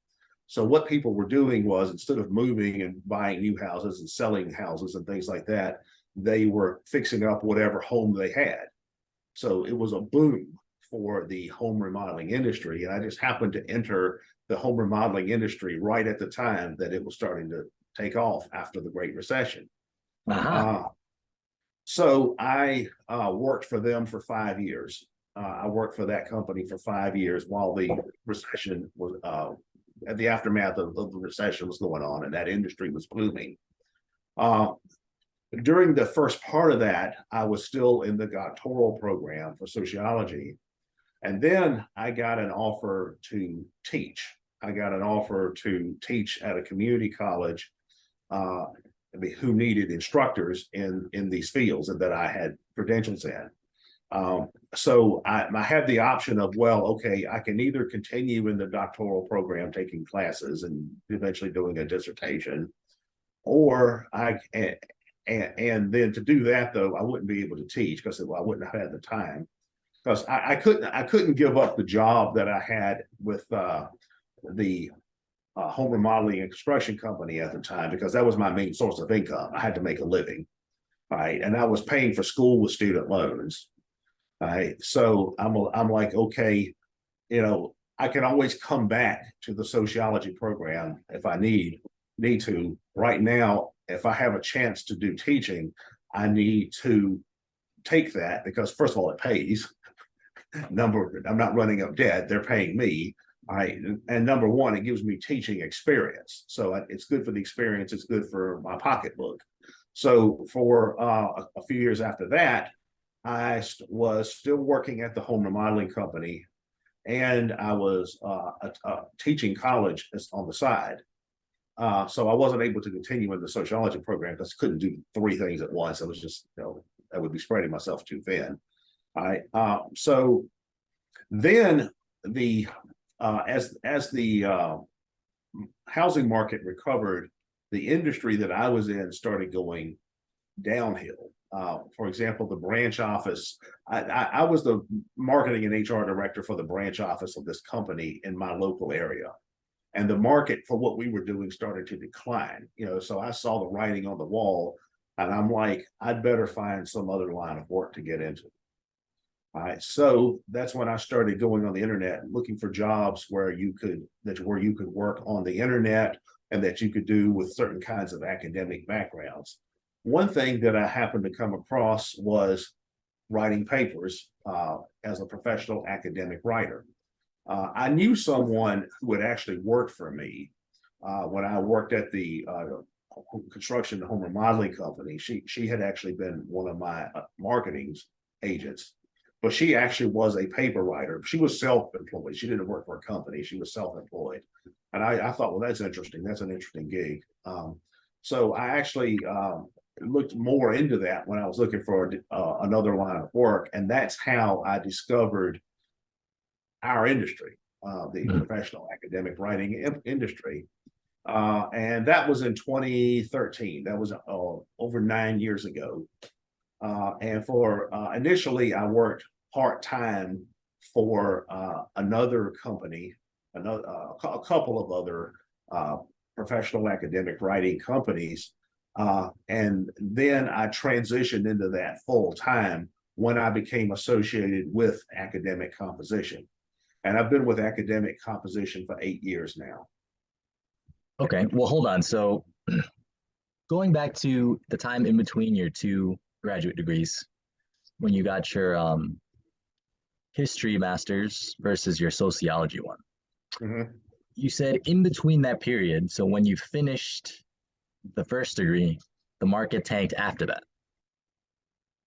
So what people were doing was instead of moving and buying new houses and selling houses and things like that, they were fixing up whatever home they had. So it was a boom for the home remodeling industry. And I just happened to enter the home remodeling industry right at the time that it was starting to take off after the Great Recession. So I worked for them for 5 years. I worked for that company for 5 years while the recession was, at the aftermath of the recession was going on and that industry was booming. During the first part of that, I was still in the doctoral program for sociology. And then I got an offer to teach. I got an offer to teach at a community college who needed instructors in these fields and that I had credentials in. So I had the option of, well, okay, I can either continue in the doctoral program taking classes and eventually doing a dissertation, or and then to do that though, I wouldn't be able to teach because I wouldn't have had the time. Because I couldn't give up the job that I had with the home remodeling and construction company at the time because that was my main source of income. I had to make a living, right? And I was paying for school with student loans, right? So I'm like, okay, I can always come back to the sociology program if I need to. Right now, if I have a chance to do teaching, I need to take that because first of all, it pays. I'm not running up debt. They're paying me. And number one, it gives me teaching experience. So it's good for the experience. It's good for my pocketbook. So for a few years after that, I was still working at the home remodeling company and I was teaching college on the side. So I wasn't able to continue in the sociology program because I couldn't do 3 things at once. I was just, I would be spreading myself too thin. So then as the housing market recovered, the industry that I was in started going downhill. For example, the branch office, I was the marketing and HR director for the branch office of this company in my local area. And the market for what we were doing started to decline. So I saw the writing on the wall and I'm like, I'd better find some other line of work to get into. All right, so that's when I started going on the internet and looking for jobs where you could work on the internet and that you could do with certain kinds of academic backgrounds. One thing that I happened to come across was writing papers as a professional academic writer. I knew someone who had actually worked for me when I worked at the construction home remodeling company. She had actually been one of my marketing agents. But she actually was a paper writer. She was self-employed. She didn't work for a company. She was self-employed. And I thought, well, that's interesting. That's an interesting gig. So I actually looked more into that when I was looking for another line of work. And that's how I discovered our industry, the professional academic writing industry. And that was in 2013. That was over 9 years ago. And for initially, I worked part-time for another company, a couple of other professional academic writing companies And then I transitioned into that full time when I became associated with academic composition. And I've been with academic composition for 8 years now. Okay, well, hold on. So going back to the time in between your two graduate degrees, when you got your history master's versus your sociology one, Mm-hmm. you said in between that period, so when you finished the first degree, the market tanked after that.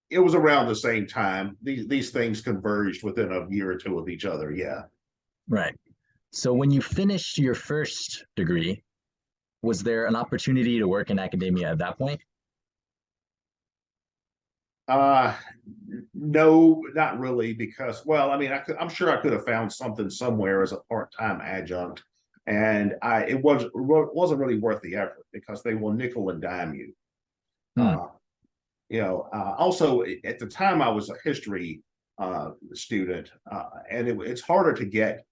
It was around the same time. These things converged within a year or two of each other. Yeah. Right. So when you finished your first degree, was there an opportunity to work in academia at that point? Uh, no, not really, because, well, I mean, I'm sure I could have found something somewhere as a part-time adjunct, and wasn't really worth the effort because they will nickel and dime you. Hmm. Uh, Also at the time I was a history student, and it's harder to get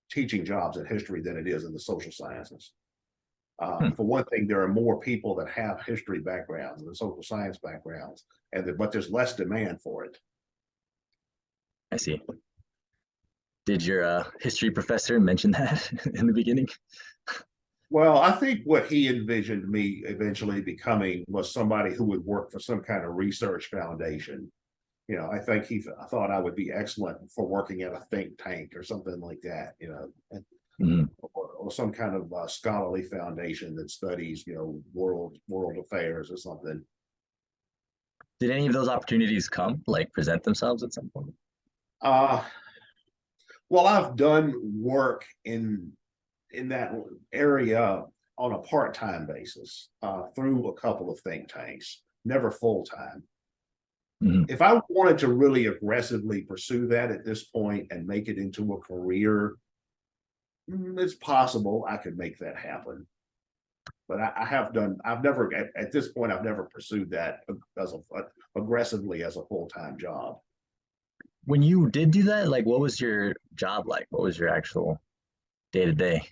teaching jobs in history than it is in the social sciences. Hmm. For one thing, there are more people that have history backgrounds and social science backgrounds, but there's less demand for it. I see. Did your history professor mention that in the beginning? Well, I think what he envisioned me eventually becoming was somebody who would work for some kind of research foundation. I think he thought I would be excellent for working at a think tank or something like that, Mhm. or some kind of scholarly foundation that studies, world affairs or something. Did any of those opportunities come, like present themselves at some point? Uh, well, I've done work in that area on a part-time basis through a couple of think tanks, never full-time. Mhm. If I wanted to really aggressively pursue that at this point and make it into a career, it's possible I could make that happen. But I've never, at this point, I've never pursued that aggressively as a full-time job. When you did do that, like what was your job like? What was your actual day to day?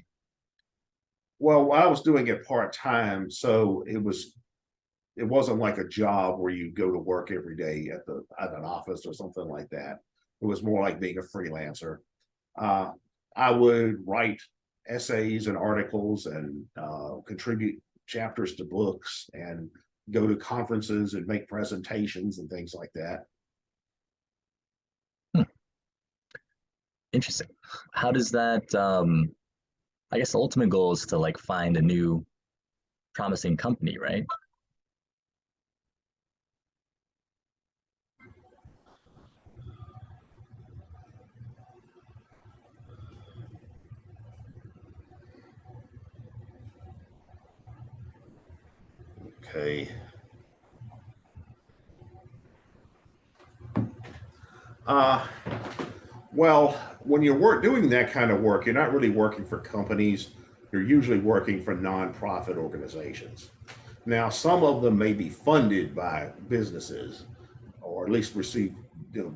Well, I was doing it part-time, so it wasn't like a job where you go to work every day at an office or something like that. It was more like being a freelancer. Uh, I would write essays and articles and contribute chapters to books and go to conferences and make presentations and things like that. Hmm. Interesting. How does that I guess the ultimate goal is to like find a new promising company, right? Okay. Uh, well, when you're doing that kind of work, you're not really working for companies. You're usually working for nonprofit organizations. Now, some of them may be funded by businesses, or at least receive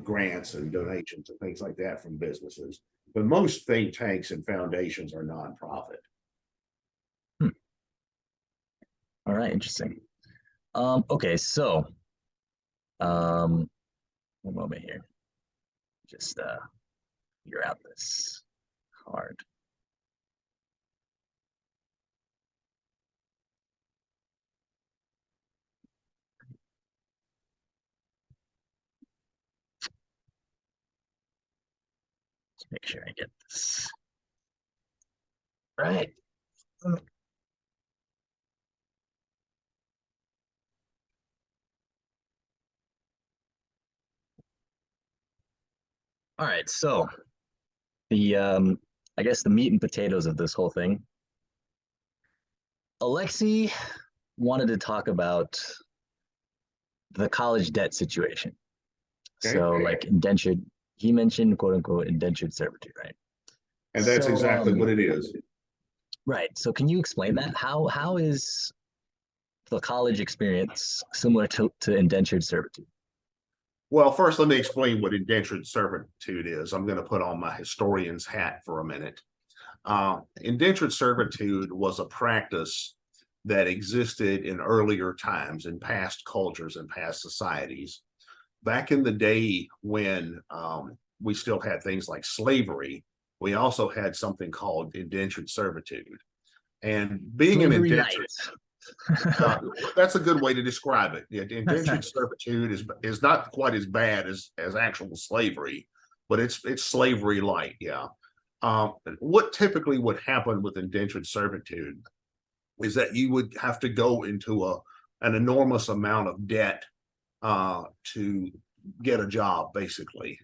grants and donations and things like that from businesses. But most think tanks and foundations are nonprofit. Hmm. All right, interesting. Okay, so um, one moment here. Just figure out this card. Let's make sure I get this right. All right, so the I guess the meat and potatoes of this whole thing. Alexi wanted to talk about the college debt situation. Okay. So like indentured, he mentioned quote unquote indentured servitude, right? And that's So exactly what it is. right. So can you explain that? How is the college experience similar to indentured servitude? Well, first, let me explain what indentured servitude is. I'm going to put on my historian's hat for a minute. Indentured servitude was a practice that existed in earlier times, in past cultures and past societies. Back in the day when we still had things like slavery, we also had something called indentured servitude. And being an Slavery indentured, light. that's a good way to describe it. Yeah, indentured servitude is not quite as bad as actual slavery, but it's slavery light. Yeah. What typically would happen with indentured servitude is that you would have to go into an enormous amount of debt to get a job. Basically,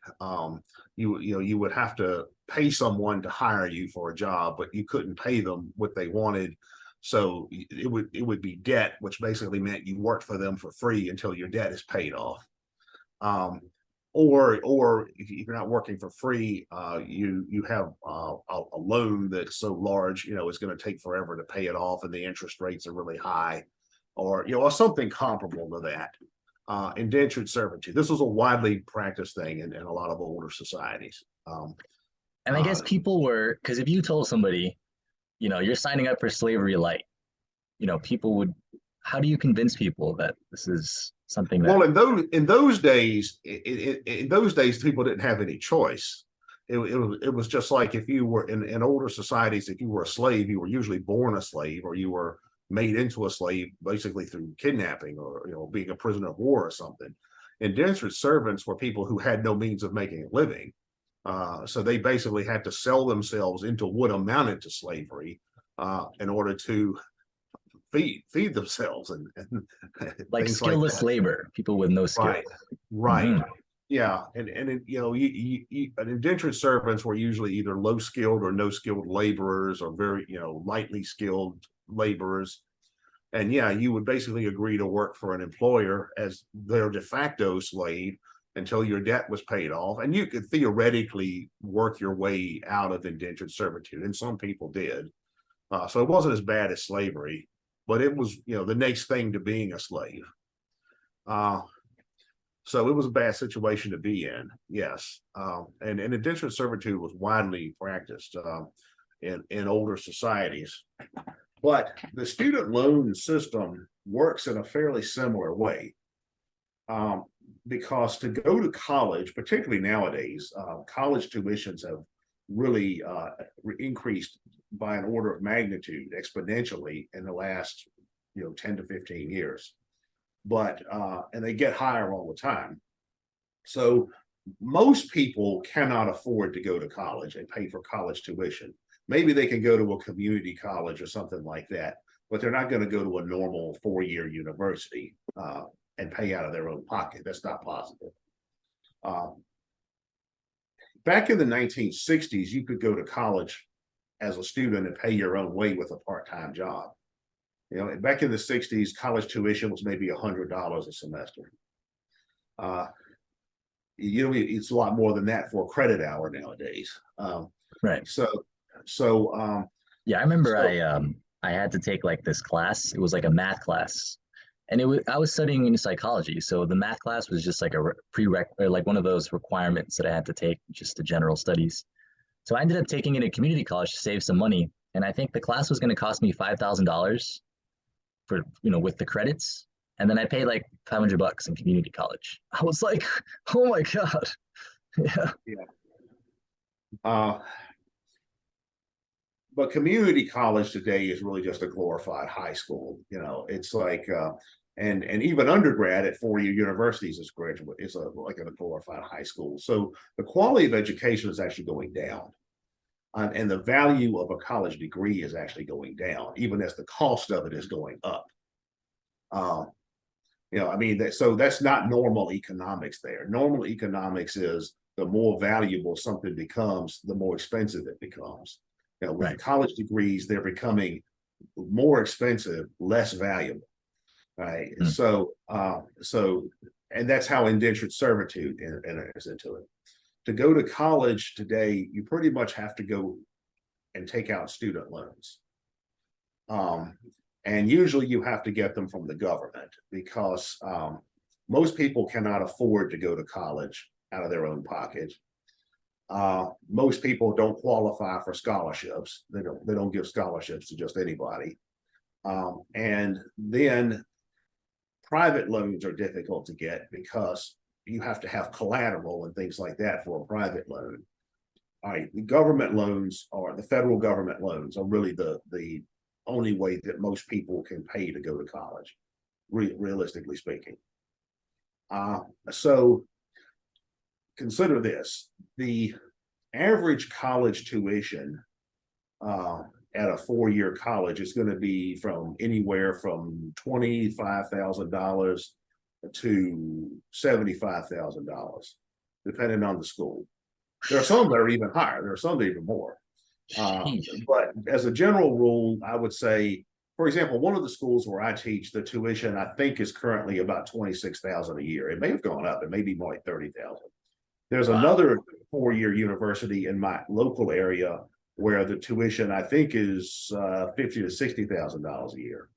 you would have to pay someone to hire you for a job, but you couldn't pay them what they wanted. So it would be debt, which basically meant you worked for them for free until your debt is paid off. Or if you're not working for free, you have a loan that's so large, it's going to take forever to pay it off, and the interest rates are really high, or something comparable to that. Indentured servitude. This was a widely practiced thing in a lot of older societies. And I guess people were, because if you told somebody, you're signing up for slavery light, people would, how do you convince people that this is something that? Well, in those days, in those days, people didn't have any choice. It was just like if you were in older societies, if you were a slave, you were usually born a slave, or you were made into a slave basically through kidnapping, or being a prisoner of war or something. Indentured servants were people who had no means of making a living. So they basically had to sell themselves into what amounted to slavery in order to feed themselves and Like things skillless like that. labor, people with no skill. Right. Mhm. Yeah, and indentured servants were usually either low skilled or no skilled laborers, or very lightly skilled laborers. And yeah, you would basically agree to work for an employer as their de facto slave until your debt was paid off, and you could theoretically work your way out of indentured servitude, and some people did. So it wasn't as bad as slavery, but it was the next thing to being a slave. So it was a bad situation to be in, yes. And indentured servitude was widely practiced in older societies. But the student loan system works in a fairly similar way. Because to go to college, particularly nowadays, college tuitions have really increased by an order of magnitude exponentially in the last 10 to 15 years. But and they get higher all the time. So most people cannot afford to go to college and pay for college tuition. Maybe they can go to a community college or something like that, but they're not going to go to a normal 4-year university and pay out of their own pocket. That's not possible. Back in the 1960s, you could go to college as a student and pay your own way with a part-time job. Back in the 60s, college tuition was maybe $100 a semester. It's a lot more than that for a credit hour nowadays. Right. Yeah, I remember I had to take like this class. It was like a math class, and I was studying in psychology, so the math class was just like a prereq, or like one of those requirements that I had to take, just the general studies. So I ended up taking it at community college to save some money, and I think the class was going to cost me $5,000 for with the credits, and then I paid like $500 in community college. I was like, oh my god, yeah. But community college today is really just a glorified high school. It's like and even undergrad at 4-year universities is graduate. It's like a glorified high school. So the quality of education is actually going down. And the value of a college degree is actually going down, even as the cost of it is going up. So that's not normal economics there. Normal economics is the more valuable something becomes, the more expensive it becomes. With Right. college degrees, they're becoming more expensive, less valuable. Right. So and that's how indentured servitude enters into it. To go to college today, you pretty much have to go and take out student loans. And usually you have to get them from the government, because most people cannot afford to go to college out of their own pocket. Most people don't qualify for scholarships. They don't give scholarships to just anybody. And then private loans are difficult to get because you have to have collateral and things like that for a private loan. All right, the government loans or the federal government loans are really the only way that most people can pay to go to college, realistically speaking. So consider this: the average college tuition at a 4-year college is going to be from anywhere from $25,000 to $75,000, depending on the school. There are some that are even higher. There are some that are even more. But as a general rule, I would say, for example, one of the schools where I teach, the tuition I think is currently about $26,000 a year. It may have gone up. It may be more like $30,000. There's Wow. another 4-year university in my local area where the tuition I think is $50,000 to $60,000 a year.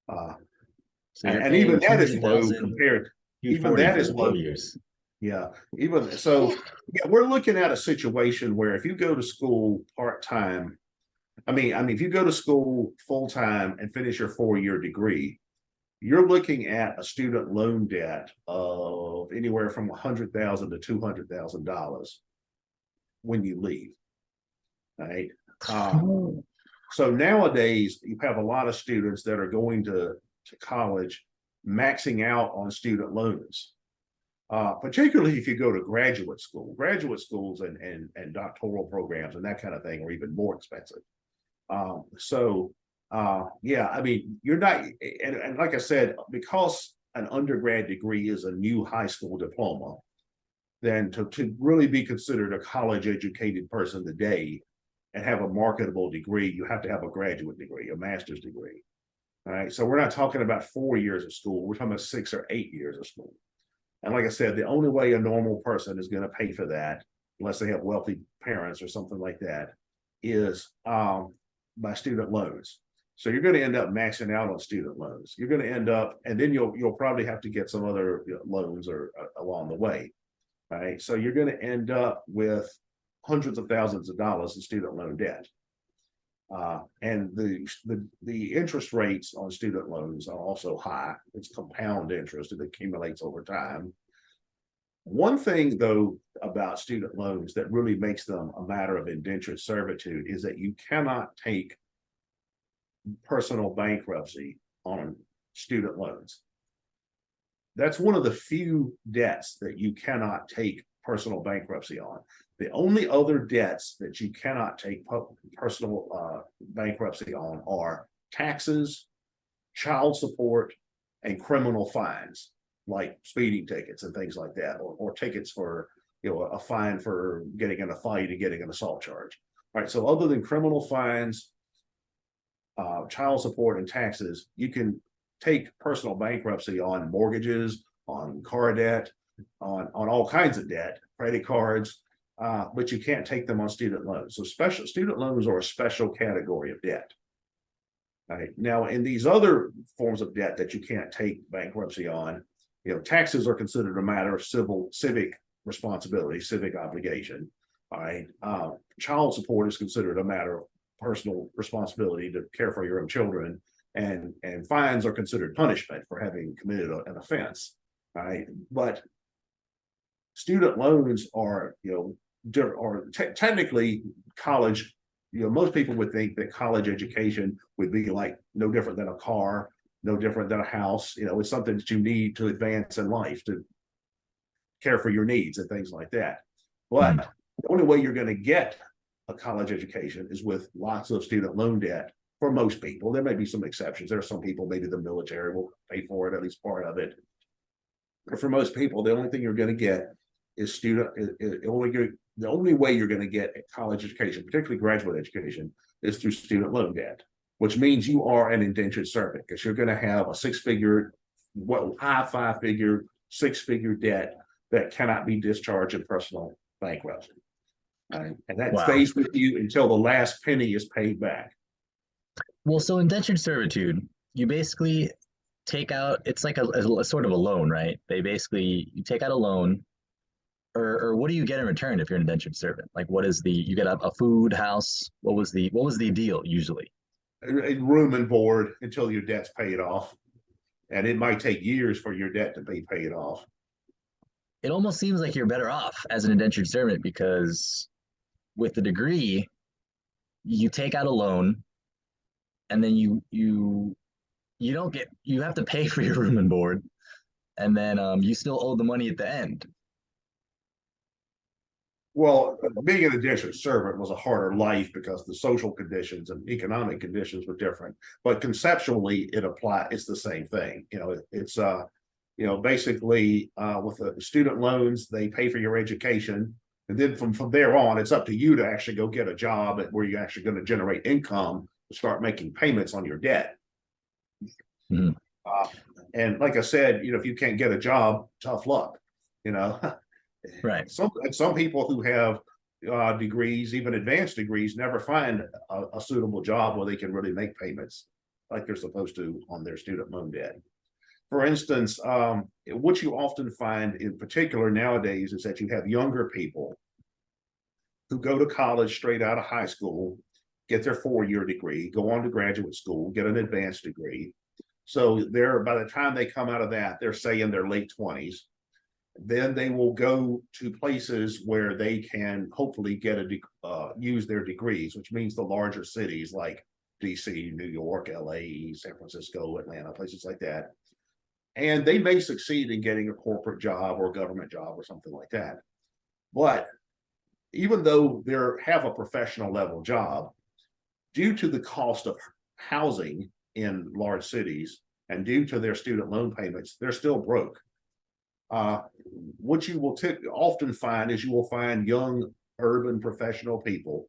So you're And paying even that is low 200,000, compared. Even 240 that for is the low. 4 years. Yeah, even so, yeah, we're looking at a situation where if you go to school part-time, if you go to school full-time and finish your 4-year degree, you're looking at a student loan debt of anywhere from $100,000 to $200,000 when you leave. Right. So nowadays you have a lot of students that are going to college maxing out on student loans. Particularly if you go to graduate schools and doctoral programs and that kind of thing are even more expensive. Yeah, I mean, you're not, and like I said, because an undergrad degree is a new high school diploma, then to really be considered a college educated person today and have a marketable degree, you have to have a graduate degree, a master's degree. All right. So we're not talking about 4 years of school, we're talking about 6 or 8 years of school. And like I said, the only way a normal person is going to pay for that, unless they have wealthy parents or something like that, is by student loans. So you're going to end up maxing out on student loans. You're going to end up, and then you'll probably have to get some other loans or along the way. Right. So you're going to end up with hundreds of thousands of dollars in student loan debt. And the interest rates on student loans are also high. It's compound interest. It accumulates over time. One thing, though, about student loans that really makes them a matter of indentured servitude is that you cannot take personal bankruptcy on student loans. That's one of the few debts that you cannot take personal bankruptcy on. The only other debts that you cannot take personal bankruptcy on are taxes, child support, and criminal fines, like speeding tickets and things like that, or tickets for a fine for getting in a fight and getting an assault charge. All right. So other than criminal fines, child support, and taxes, you can take personal bankruptcy on mortgages, on car debt, on all kinds of debt, credit cards, but you can't take them on student loans. So special student loans are a special category of debt. Right. Now, in these other forms of debt that you can't take bankruptcy on, taxes are considered a matter of civic responsibility, civic obligation. All right. Child support is considered a matter of personal responsibility to care for your own children, and fines are considered punishment for having committed an offense. All right. But student loans are, technically college. Most people would think that college education would be like no different than a car, no different than a house. It's something that you need to advance in life, to care for your needs and things like that. But the only way you're going to get a college education is with lots of student loan debt for most people. There may be some exceptions. There are some people, maybe the military will pay for it, at least part of it. But for most people, the only thing you're going to get is the only way you're going to get a college education, particularly graduate education, is through student loan debt, which means you are an indentured servant, because you're going to have a high 5-figure, 6-figure debt that cannot be discharged in personal bankruptcy. Right? And that stays with you until the last penny is paid back. Well, so indentured servitude, you basically take out, it's like a sort of a loan, right? You take out a loan, or what do you get in return if you're an indentured servant? Like, what is you get a food, house? What was the deal usually? room and board until your debt's paid off. And it might take years for your debt to be paid off. It almost seems like you're better off as an indentured servant because with the degree, you take out a loan and then you don't get you have to pay for your room and board, and then you still owe the money at the end. Well, being an indentured servant was a harder life because the social conditions and economic conditions were different. But conceptually, it's the same thing. It's basically with the student loans, they pay for your education. And then from there on, it's up to you to actually go get a job where you're actually going to generate income to start making payments on your debt. Mm-hmm. And like I said, if you can't get a job, tough luck. Right. Some people who have degrees, even advanced degrees, never find a suitable job where they can really make payments like they're supposed to on their student loan debt. For instance, what you often find in particular nowadays is that you have younger people who go to college straight out of high school, get their 4-year degree, go on to graduate school, get an advanced degree. So by the time they come out of that, they're say in their late 20s. Then they will go to places where they can hopefully use their degrees, which means the larger cities like DC, New York, LA, San Francisco, Atlanta, places like that. And they may succeed in getting a corporate job or a government job or something like that. But even though they have a professional level job, due to the cost of housing in large cities and due to their student loan payments, they're still broke. What you will often find is you will find young urban professional people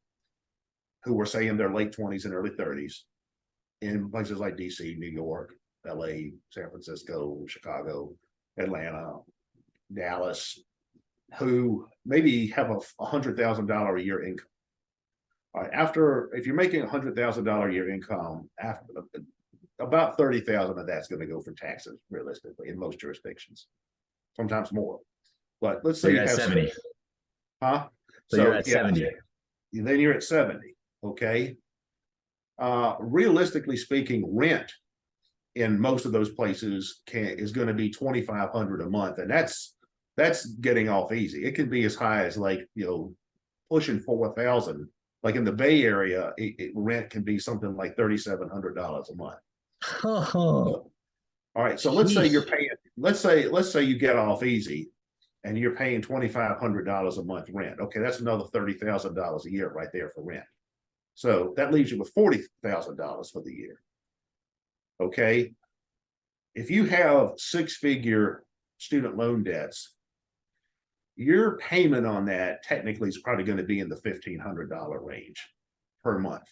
who were say in their late 20s and early 30s in places like DC, New York, LA, San Francisco, Chicago, Atlanta, Dallas, who maybe have a $100,000 a year income. All right, if you're making $100,000 a year income, after about 30,000 of that's going to go for taxes, realistically, in most jurisdictions, sometimes more. But let's say you're at 70. Huh? So you're at 70. Then you're at 70. Okay. Realistically speaking, rent in most of those places is going to be $2,500 a month, and that's getting off easy. It can be as high as pushing 4,000. Like in the Bay Area, rent can be something like $3,700 a month. Oh, all right, so let's say you're paying. Let's say you get off easy, and you're paying $2,500 a month rent. Okay, that's another $30,000 a year right there for rent. So that leaves you with $40,000 for the year. Okay, if you have 6-figure student loan debts, your payment on that technically is probably going to be in the $1,500 range per month.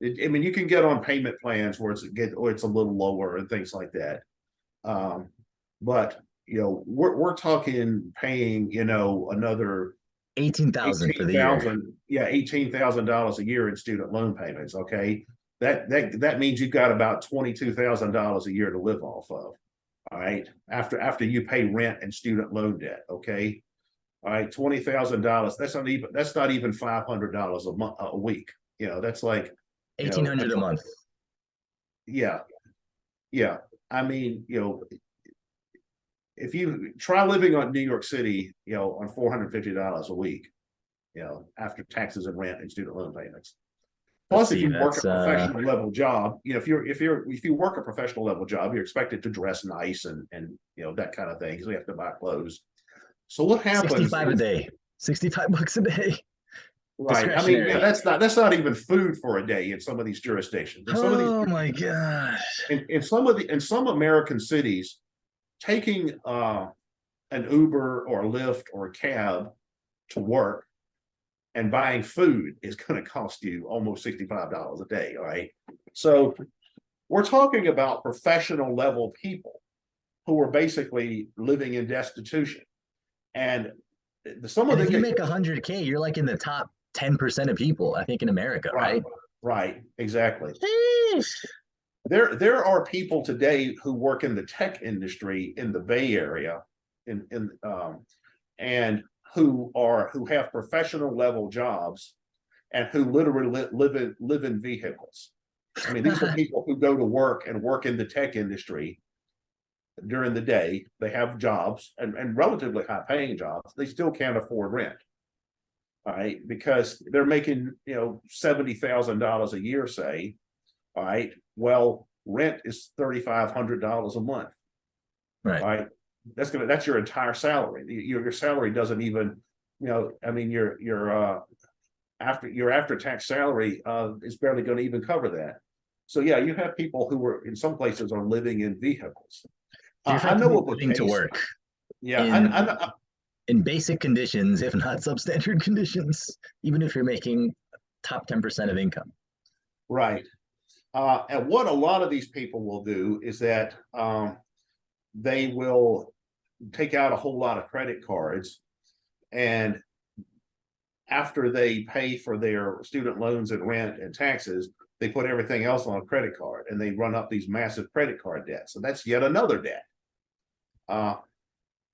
I mean, you can get on payment plans where it's a little lower and things like that. But we're talking paying another $18,000 for the year. Yeah, $18,000 a year in student loan payments. Okay, that means you've got about $22,000 a year to live off of. All right, after you pay rent and student loan debt. Okay, all right, $20,000. That's not even $500 a week. That's like $1,800 a month. Yeah. I mean, if you try living on New York City, on $450 a week, after taxes and rent and student loan payments. Plus, if you work a professional level job, if you work a professional level job, you're expected to dress nice and that kind of thing because we have to buy clothes. So what happens? 65 a day, $65 a day. Right. I mean, that's not even food for a day in some of these jurisdictions. My gosh. In some American cities, taking an Uber or a Lyft or a cab to work and buying food is going to cost you almost $65 a day. All right. So we're talking about professional level people who are basically living in destitution. And if you make 100K, you're like in the top 10% of people, I think, in America, right? Right. Exactly. Jeez. There are people today who work in the tech industry in the Bay Area and who have professional level jobs, and who literally live in vehicles. I mean, these are people who go to work and work in the tech industry during the day. They have jobs and relatively high paying jobs. They still can't afford rent. All right, because they're making, $70,000 a year, say. All right, well, rent is $3,500 a month. Right. All right, that's your entire salary. Your salary doesn't even, I mean, your after tax salary is barely going to even cover that. So yeah, you have people who are in some places are living in vehicles. So you're I know effectively of a living to case. work Yeah, in basic conditions, if not substandard conditions, even if you're making top 10% of income. right. And what a lot of these people will do is that they will take out a whole lot of credit cards, and after they pay for their student loans and rent and taxes, they put everything else on a credit card, and they run up these massive credit card debts. So that's yet another debt.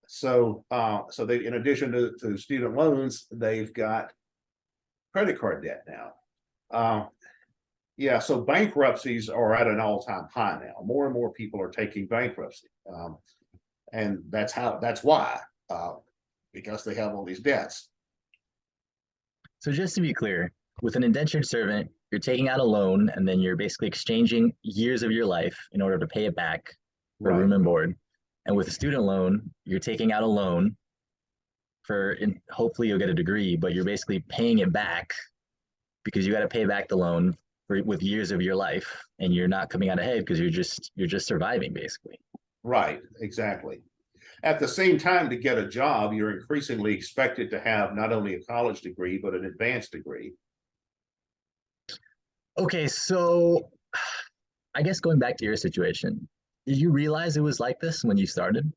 So they, in addition to student loans, they've got credit card debt now. Yeah, so bankruptcies are at an all-time high now. More and more people are taking bankruptcy, and that's why, because they have all these debts. So just to be clear, with an indentured servant, you're taking out a loan and then you're basically exchanging years of your life in order to pay it back for room and board. And with a student loan, you're taking out a loan hopefully you'll get a degree, but you're basically paying it back because you got to pay back the loan with years of your life, and you're not coming out ahead because you're just surviving basically. Right, exactly. At the same time, to get a job, you're increasingly expected to have not only a college degree, but an advanced degree. Okay, so I guess going back to your situation, did you realize it was like this when you started?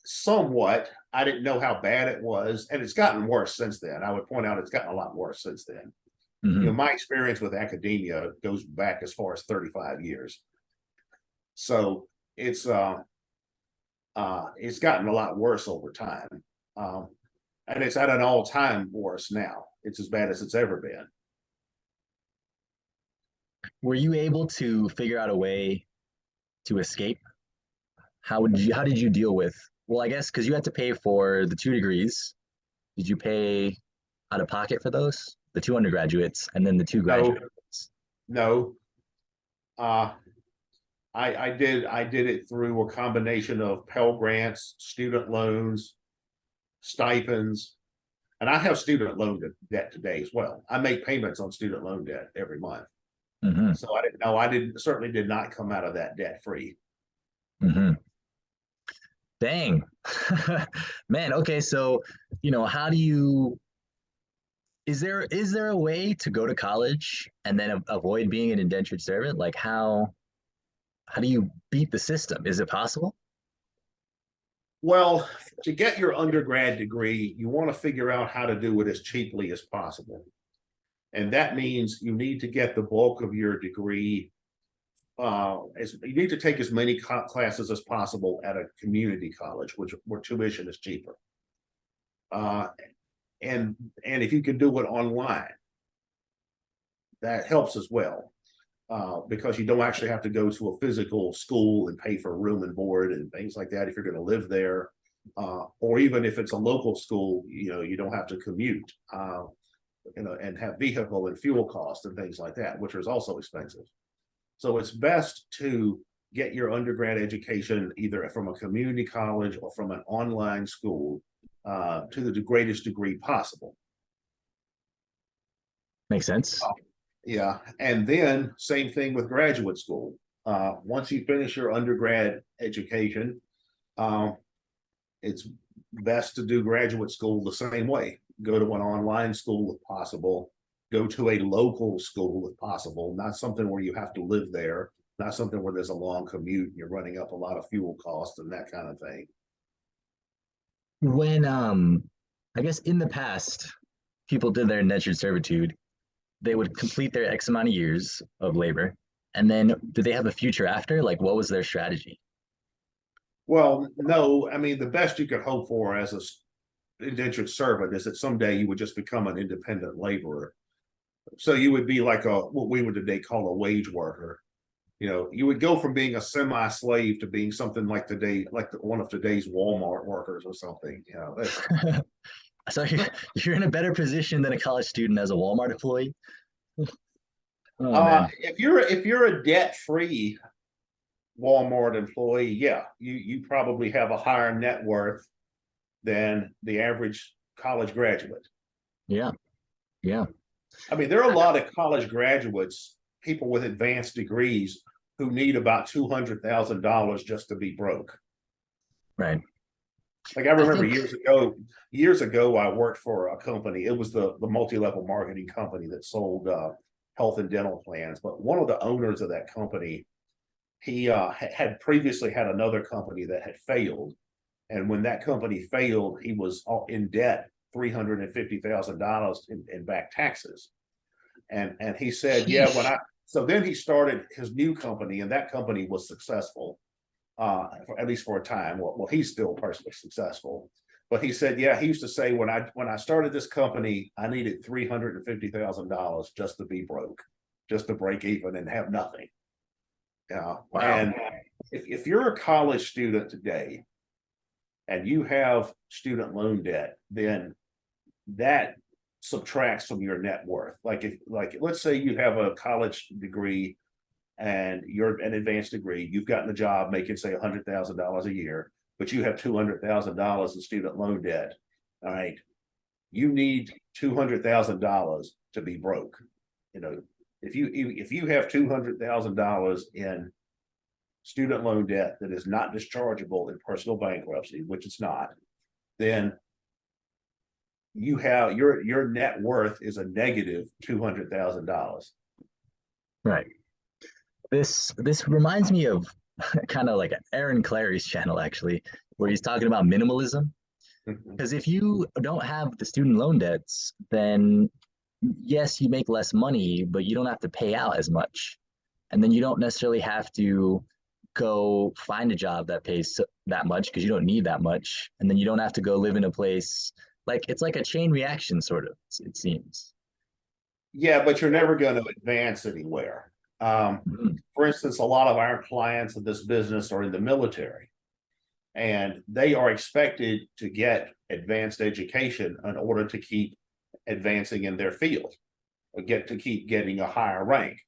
Somewhat. I didn't know how bad it was, and it's gotten worse since then. I would point out it's gotten a lot worse since then. Mm-hmm. My experience with academia goes back as far as 35 years. So it's gotten a lot worse over time. And it's at an all-time worse now. It's as bad as it's ever been. Were you able to figure out a way to escape? How did you deal with, well, I guess because you had to pay for the 2 degrees. Did you pay out of pocket for those? The 2 undergraduates and then the 2 graduates? No. I did it through a combination of Pell Grants, student loans, stipends, and I have student loan debt today as well. I make payments on student loan debt every month. Mm-hmm. So I certainly did not come out of that debt free. Mm-hmm. Dang. Man, okay, so how do you is there a way to go to college and then avoid being an indentured servant? Like how do you beat the system? Is it possible? Well, to get your undergrad degree, you want to figure out how to do it as cheaply as possible. And that means you need to get the bulk of your degree. You need to take as many classes as possible at a community college, where tuition is cheaper. And if you can do it online, that helps as well. Because you don't actually have to go to a physical school and pay for room and board and things like that if you're going to live there. Or even if it's a local school, you don't have to commute, and have vehicle and fuel costs and things like that, which is also expensive. So it's best to get your undergrad education either from a community college or from an online school to the greatest degree possible. Makes sense. Yeah, and then same thing with graduate school. Once you finish your undergrad education, it's best to do graduate school the same way. Go to an online school if possible. Go to a local school if possible, not something where you have to live there, not something where there's a long commute and you're running up a lot of fuel costs and that kind of thing. When I guess in the past, people did their indentured servitude, they would complete their X amount of years of labor, and then did they have a future after? Like, what was their strategy? Well, no, I mean, the best you could hope for as indentured servant is that someday you would just become an independent laborer. So you would be like what we would today call a wage worker. You would go from being a semi-slave to being something like one of today's Walmart workers or something. So you're in a better position than a college student as a Walmart employee. Oh man. If you're a debt-free Walmart employee, yeah, you probably have a higher net worth than the average college graduate. Yeah. Yeah. I mean, there are a lot of college graduates, people with advanced degrees, who need about $200,000 just to be broke. Right. Like I remember years ago, I worked for a company. It was the multi-level marketing company that sold health and dental plans. But one of the owners of that company, he had previously had another company that had failed. And when that company failed, he was in debt, $350,000 in back taxes. And he said, yeah, so then he started his new company, and that company was successful, at least for a time. Well, he's still personally successful. But he said, yeah, he used to say, when I started this company, I needed $350,000 just to be broke, just to break even and have nothing. Wow. And if you're a college student today and you have student loan debt, then that subtracts from your net worth. Let's say you have a college degree and you're an advanced degree, you've gotten a job making say $100,000 a year, but you have $200,000 in student loan debt. All right, you need $200,000 to be broke. If you have $200,000 in student loan debt that is not dischargeable in personal bankruptcy, which it's not, then you have your net worth is a negative $200,000. Right. This reminds me of kind of like Aaron Clary's channel, actually, where he's talking about minimalism. Because if you don't have the student loan debts, then yes, you make less money, but you don't have to pay out as much. And then you don't necessarily have to go find a job that pays that much because you don't need that much. And then you don't have to go live in a place it's like a chain reaction, sort of, it seems. Yeah, but you're never going to advance anywhere. For instance, a lot of our clients in this business are in the military, and they are expected to get advanced education in order to keep advancing in their field, or keep getting a higher rank.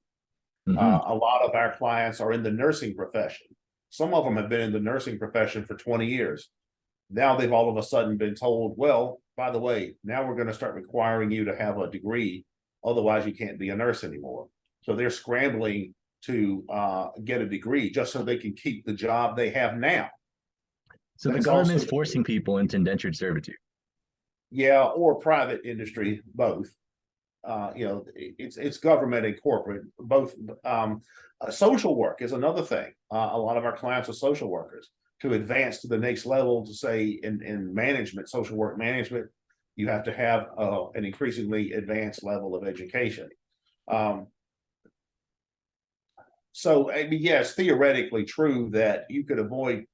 A lot of our clients are in the nursing profession. Some of them have been in the nursing profession for 20 years. Now they've all of a sudden been told, well, by the way, now we're going to start requiring you to have a degree. Otherwise, you can't be a nurse anymore. So they're scrambling to get a degree just so they can keep the job they have now. So the government's forcing people into indentured servitude. Yeah, or private industry, both. It's government and corporate, both. Social work is another thing. A lot of our clients are social workers. To advance to the next level, to say in management, social work management, you have to have an increasingly advanced level of education. So, I mean, yeah, it's theoretically true that you could avoid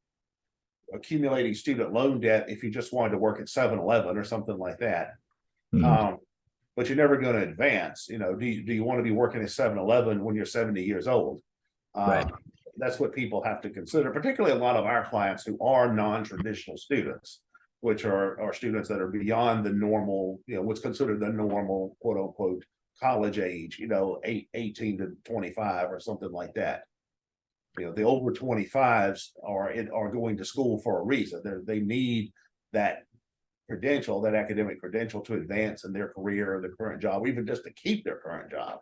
accumulating student loan debt if you just wanted to work at 7-Eleven or something like that. But you're never going to advance. Do you want to be working at 7-Eleven when you're 70 years old? Right. That's what people have to consider, particularly a lot of our clients who are non-traditional students, which are students that are beyond the normal, what's considered the normal, quote unquote, college age, 18 to 25 or something like that. The over 25s are going to school for a reason. They need that credential, that academic credential, to advance in their career or their current job, or even just to keep their current job.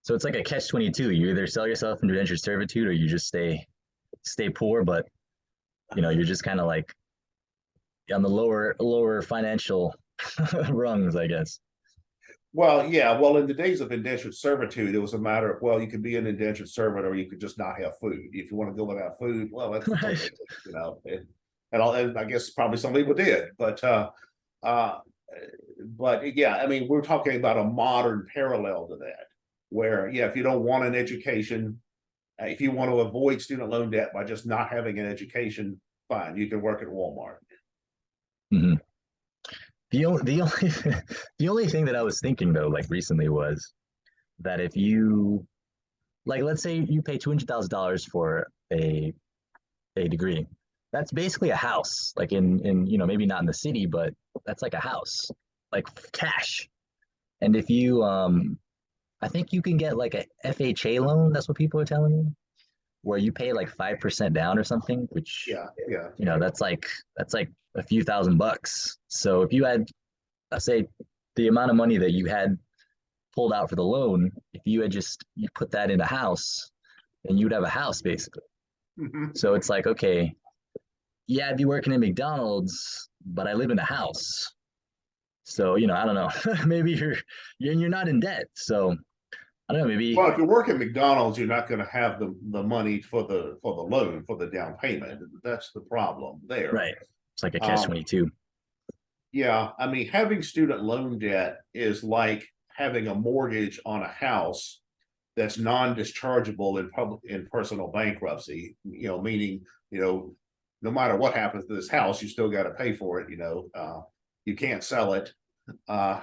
So it's like a catch-22. You either sell yourself into indentured servitude, or you just stay poor, but you're just kind of like on the lower financial rungs, I guess. Well, yeah. Well, in the days of indentured servitude, it was a matter of, well, you could be an indentured servant, or you could just not have food. If you want to go without food, well, that's right. And I guess probably some people did, but yeah, I mean, we're talking about a modern parallel to that, where, yeah, if you don't want an education, if you want to avoid student loan debt by just not having an education, fine, you can work at Walmart. Mhm. The only the only thing that I was thinking though, like recently, was that if you, like, let's say you pay $200,000 for a degree, that's basically a house. Like in maybe not in the city, but that's like a house, like cash. And if you I think you can get like a FHA loan. That's what people are telling me, where you pay like 5% down or something, which Yeah, yeah. that's like a few $1,000s. So if you had, let's say, the amount of money that you had pulled out for the loan, if you had just you put that in a house, then you'd have a house basically. Mhm. So it's like, okay, yeah, I'd be working at McDonald's, but I live in a house. So, I don't know. Maybe you're not in debt. So I don't know, maybe. Well, if you work at McDonald's, you're not going to have the money for the loan for the down payment. That's the problem there. Right. It's like a catch Um, 22. yeah, I mean, having student loan debt is like having a mortgage on a house that's non-dischargeable in public in personal bankruptcy. Meaning, no matter what happens to this house, you still got to pay for it. You can't sell it. Uh,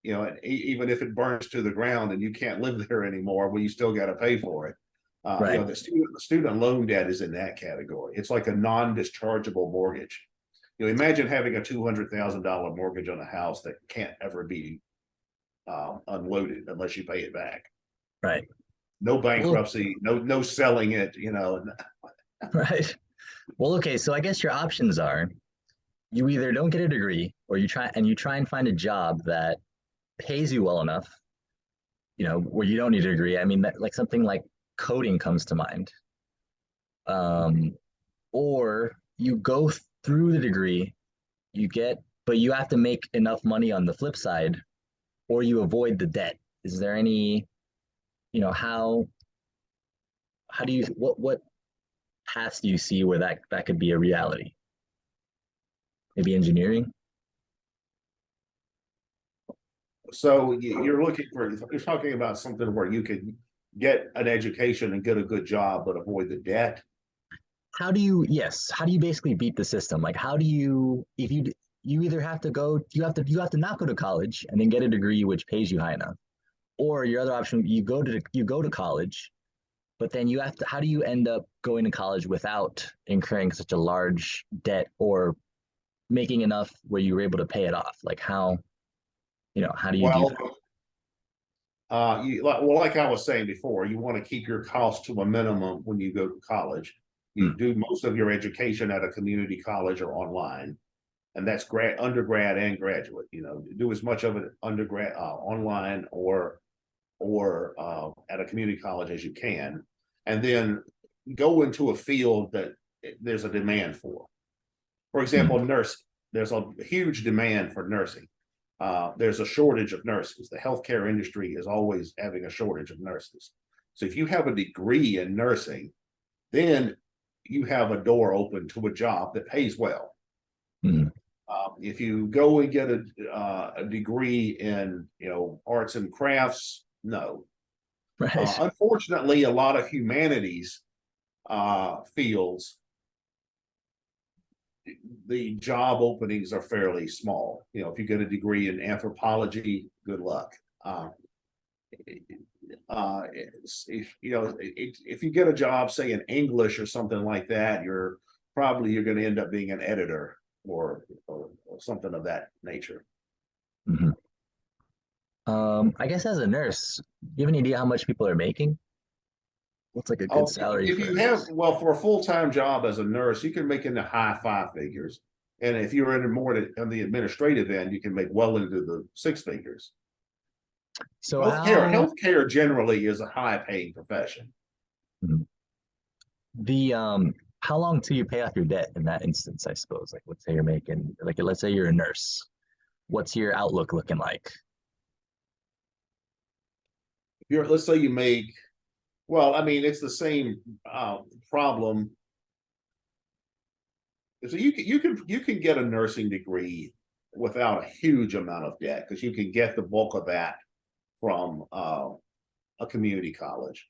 even if it burns to the ground and you can't live there anymore, well, you still got to pay for it. Right. The student loan debt is in that category. It's like a non-dischargeable mortgage. Imagine having a $200,000 mortgage on a house that can't ever be unloaded unless you pay it back. Right. No Well, bankruptcy, no selling it. right. Well, okay. So I guess your options are, you either don't get a degree, or you try and find a job that pays you well enough, where you don't need a degree. I mean, like something like coding comes to mind. Um, or you go through the degree, but you have to make enough money on the flip side, or you avoid the debt. Is there any, how do you, what paths do you see where that could be a reality? Maybe engineering? So you're talking about something where you can get an education and get a good job, but avoid the debt. How do you basically beat the system? Like, how do you, if you either have to go, you have to not go to college and then get a degree which pays you high enough, or your other option, you go to college, but then how do you end up going to college without incurring such a large debt, or making enough where you were able to pay it off? Like, how do you do Well, that? like I was saying before, you want to keep your costs to a minimum when you go to college. You Hmm. do most of your education at a community college or online, and that's undergrad and graduate. Do as much of it undergrad online or at a community college as you can, and then go into a field that there's a demand for. For Hmm. example, nursing. There's a huge demand for nursing. There's a shortage of nurses. The healthcare industry is always having a shortage of nurses. So if you have a degree in nursing, then you have a door open to a job that pays well. Hmm. If you go and get a degree in arts and crafts, no. Right. Unfortunately, a lot of humanities fields, the job openings are fairly small. If you get a degree in anthropology, good luck. If you get a job, say in English or something like that, you're going to end up being an editor or something of that nature. Hmm. I guess as a nurse, do you have any idea how much people are making? What's like a good Oh, salary if for a you have, nurse? well, for a full-time job as a nurse, you can make in the high five figures. And if you're in more on the administrative end, you can make well into the six figures. So Healthcare generally is a high paying profession. Mhm. the how long till you pay off your debt in that instance, I suppose? Like, let's say you're making, like, let's say you're a nurse. What's your outlook looking like? Let's say you make, well, I mean, it's the same problem. So you can get a nursing degree without a huge amount of debt, because you can get the bulk of that from a community college.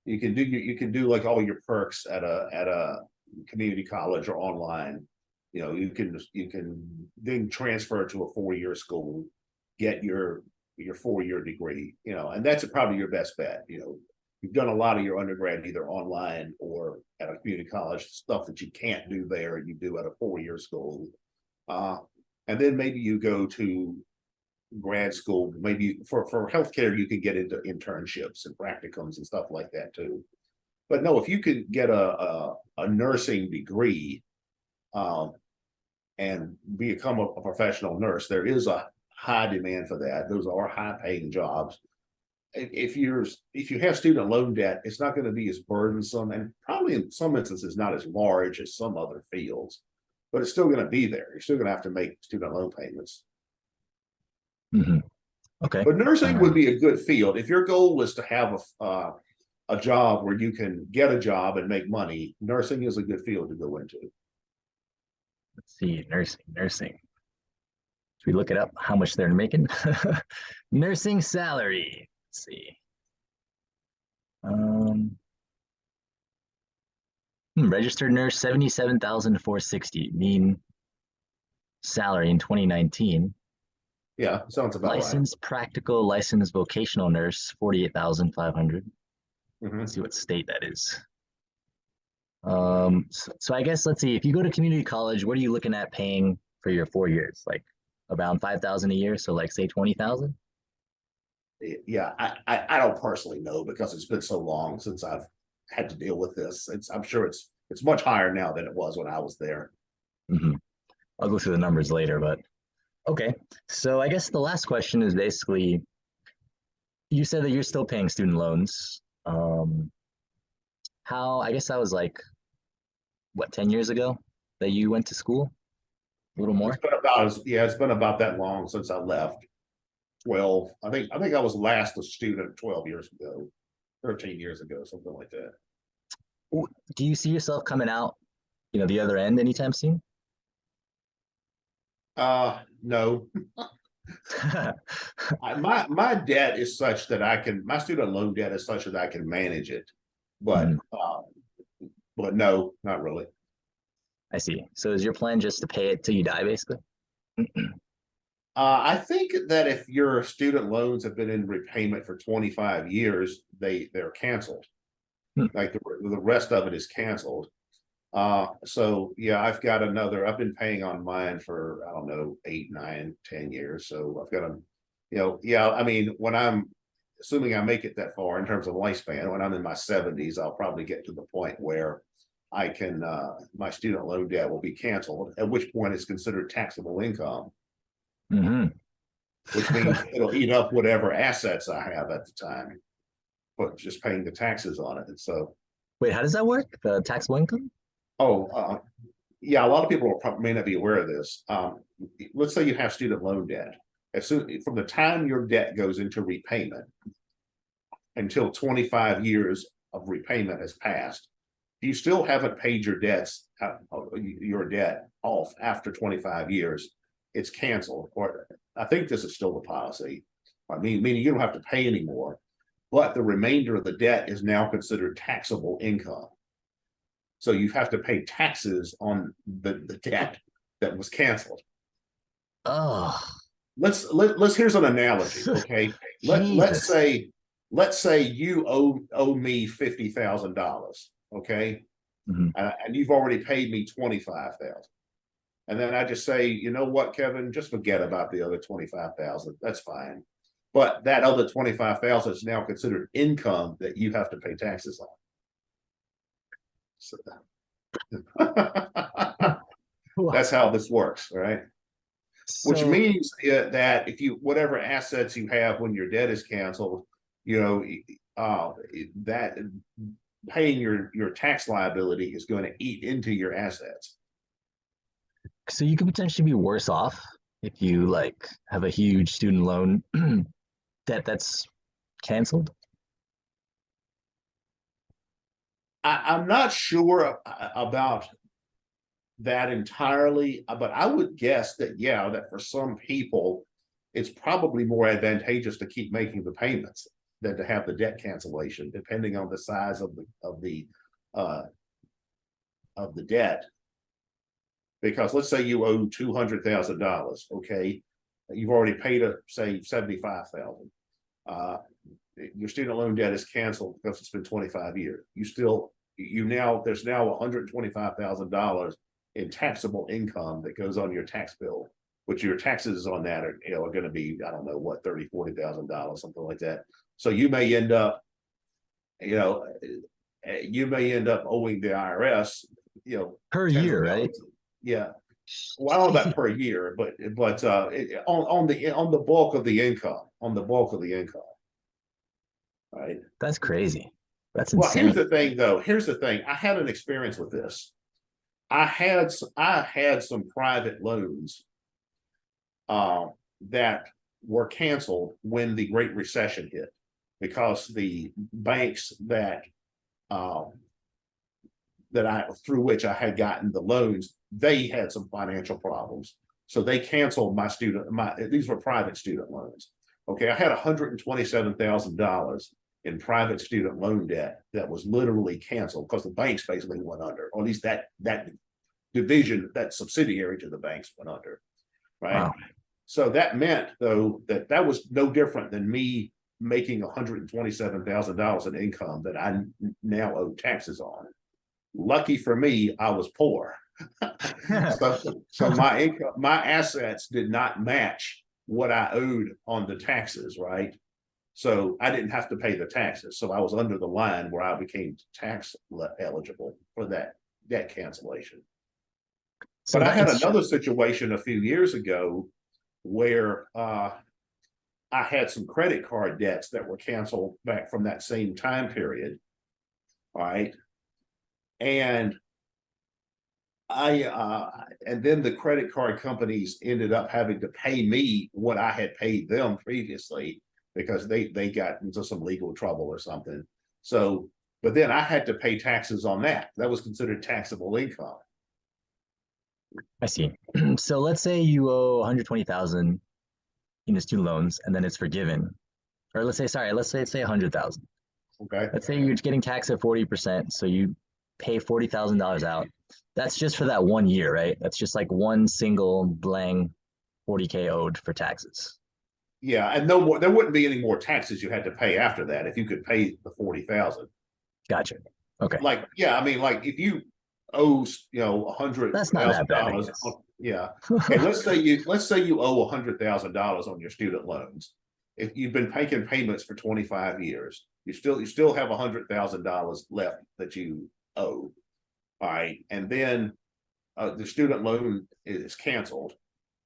You can do like all your perks at a community college or online, you can then transfer to a 4-year school, get your 4-year degree, and that's probably your best bet. You've done a lot of your undergrad either online or at a community college, stuff that you can't do there, you do at a 4-year school. And then maybe you go to grad school, maybe for healthcare, you can get into internships and practicums and stuff like that too. But no, if you could get a nursing degree and become a professional nurse, there is a high demand for that. Those are high paying jobs. If you have student loan debt, it's not going to be as burdensome, and probably in some instances not as large as some other fields, but it's still going to be there. You're still going to have to make student loan payments. Mm-hmm. Okay. But nursing would be a good field. If your goal is to have a job where you can get a job and make money, nursing is a good field to go into. Let's see, nursing. Should we look it up, how much they're making? Nursing salary. Let's see. Registered nurse, 77,460. Mean salary in 2019. Yeah, sounds about licensed right. practical, licensed vocational nurse, 48,500. Mm-hmm. Let's see what state that is. So I guess let's see. If you go to community college, what are you looking at paying for your 4 years? Like around 5,000 a year. So like say 20,000. Yeah, I don't personally know because it's been so long since I've had to deal with this. I'm sure it's much higher now than it was when I was there. Mm-hmm. I'll go through the numbers later, but okay. So I guess the last question is basically, you said that you're still paying student loans. I guess that was like, what, 10 years ago that you went to school? A little more? It's been about that long since I left. 12. I think I was last a student 12 years ago, 13 years ago, something like that. Do you see yourself coming out, the other end anytime soon? No. My debt is such that my student loan debt is such that I can manage it, but no, not really. I see. So is your plan just to pay it till you die, basically? I think that if your student loans have been in repayment for 25 years, they're canceled. Like the rest of it is canceled. So yeah, I've been paying on mine for, I don't know, 8, 9, 10 years. So I've got I mean, when I'm assuming I make it that far in terms of lifespan, when I'm in my 70s, I'll probably get to the point where I can, my student loan debt will be canceled, at which point it's considered taxable income. Mm-hmm. Which means it'll eat up whatever assets I have at the time, but just paying the taxes on it. And so, wait, how does that work? The taxable income? Yeah, a lot of people may not be aware of this. Let's say you have student loan debt. From the time your debt goes into repayment until 25 years of repayment has passed, if you still haven't paid your debt off after 25 years, it's canceled. Or I think this is still the policy. Meaning you don't have to pay anymore, but the remainder of the debt is now considered taxable income. So you have to pay taxes on the debt that was canceled. Oh, Here's an analogy. Okay. let's say you owe me $50,000. Okay. Mm-hmm. And you've already paid me 25,000. And then I just say, you know what, Kevin, just forget about the other 25,000. That's fine. But that other 25,000 is now considered income that you have to pay taxes on. So that's how this works, right? Which means that if whatever assets you have when your debt is canceled, that paying your tax liability is going to eat into your assets. So you could potentially be worse off if you like have a huge student loan debt that's canceled. I'm not sure about that entirely, but I would guess that that for some people, it's probably more advantageous to keep making the payments than to have the debt cancellation, depending on the size of the of the debt. Because let's say you owe $200,000, okay, you've already paid say 75,000. Your student loan debt is canceled because it's been 25 years. There's now $125,000 in taxable income that goes on your tax bill, which your taxes on that are going to be, I don't know what, $30,000, $40,000, something like that. So you may end up, owing the IRS, Per tens of year, right? thousands. Yeah. Well, I don't know about per year, but on the bulk of the income, right? That's crazy. That's Well, here's insane. the thing, though. Here's the thing. I had an experience with this. I had some private loans uh, that were canceled when the Great Recession hit, because the banks uh, through which I had gotten the loans, they had some financial problems. So they canceled these were private student loans. Okay, I had $127,000 in private student loan debt that was literally canceled because the banks basically went under, or at least that division, that subsidiary to the banks went under, right? Wow. So that meant, though, that was no different than me making $127,000 in income that I now owe taxes on. Lucky for me, I was poor. so my assets did not match what I owed on the taxes, right? So I didn't have to pay the taxes. So I was under the line where I became tax eligible for that debt cancellation. So But I had that's another situation a few years ago where I had some credit card debts that were canceled back from that same time period. All right. And and then the credit card companies ended up having to pay me what I had paid them previously, because they got into some legal trouble or something. So, but then I had to pay taxes on that. That was considered taxable income. I see. So let's say you owe 120,000 in the student loans and then it's forgiven. Or let's say 100,000. Okay. Let's say you're getting taxed at 40%, so you pay $40,000 out. That's just for that 1 year, right? That's just like one single blank 40K owed for taxes. Yeah, and no more. There wouldn't be any more taxes you had to pay after that if you could pay the 40,000. Gotcha. Okay. Like, yeah, I mean, like if you owe, a hundred That's not that thousand bad, I dollars, guess. yeah. Okay, let's say you owe $100,000 on your student loans. If you've been making payments for 25 years, you still have $100,000 left that you owe. All right, and then the student loan is canceled.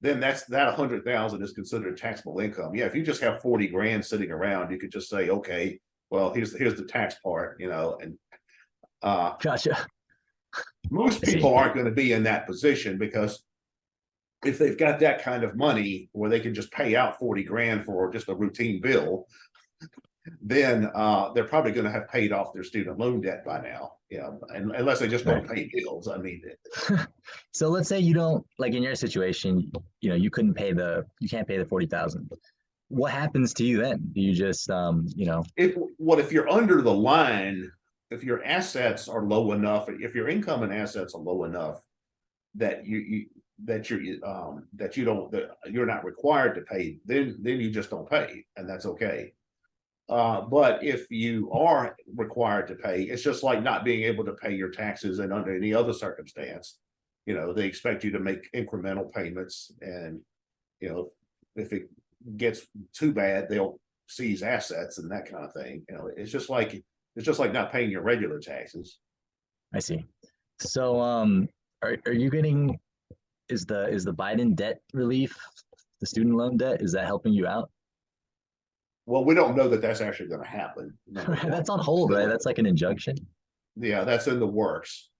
Then that 100,000 is considered taxable income. Yeah, if you just have 40 grand sitting around, you could just say, okay, well, here's the tax part, and Gotcha. most I see. people aren't going to be in that position, because if they've got that kind of money where they can just pay out 40 grand for just a routine bill, then they're probably going to have paid off their student loan debt by now. And unless they just don't pay bills. I mean, So let's say you don't, like in your situation, you can't pay the 40,000. What happens to you then? Do you just if you're under the line, if your assets are low enough, if your income and assets are low enough that you're not required to pay, then you just don't pay, and that's okay. But if you are required to pay, it's just like not being able to pay your taxes, and under any other circumstance, they expect you to make incremental payments, and if it gets too bad, they'll seize assets and that kind of thing. It's just like not paying your regular taxes. I see. So are you getting is the Biden debt relief, the student loan debt, is that helping you out? Well, we don't know that that's actually going to happen. That's on hold, right? That's like an injunction. Yeah, that's in the works.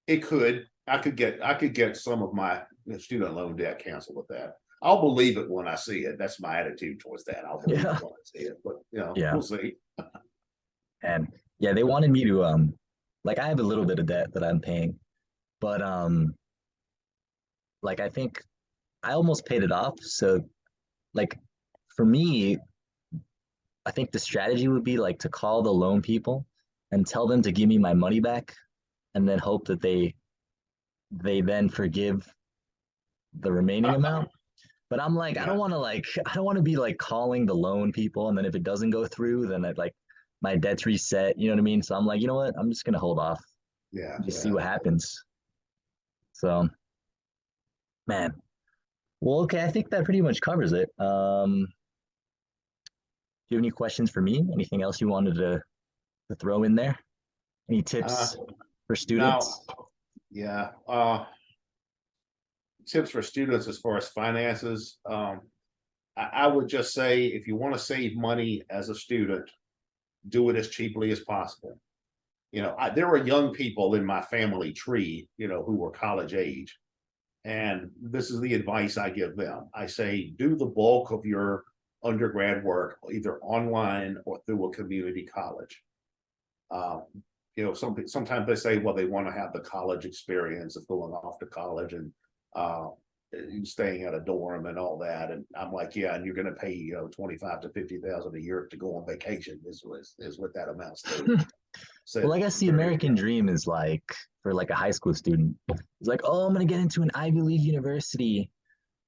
It could. I could get some of my student loan debt canceled with that. I'll believe it when I see it. That's my attitude towards that. I'll believe it when I see it, but Yeah. we'll see. And yeah, they wanted me to like I have a little bit of debt that I'm paying, but like I think I almost paid it off. So like for me, I think the strategy would be like to call the loan people and tell them to give me my money back, and then hope that they then forgive the remaining amount. But I'm like, I don't Yeah, want to like, I don't want to be like calling the loan people, and then if it doesn't go through, then it like my debt's reset. You know what I mean? So I'm like, you know what? I'm just gonna hold off, yeah, and just see yeah. what happens. So, man. Well, okay, I think that pretty much covers it. Do you have any questions for me? Anything else you wanted to throw in there? Any Uh, tips for now, students? yeah. Tips for students as far as finances. I would just say if you want to save money as a student, do it as cheaply as possible. There were young people in my family tree, who were college age. And this is the advice I give them. I say, do the bulk of your undergrad work either online or through a community college. Um, sometimes they say, well, they want to have the college experience of going off to college and uh, staying at a dorm and all that. And I'm like, yeah, and you're going to pay 25 to 50,000 a year to go on vacation is what that amounts to. Well, So I guess the very, American dream is like for like a high school student. It's like, oh, I'm gonna get into an Ivy League university,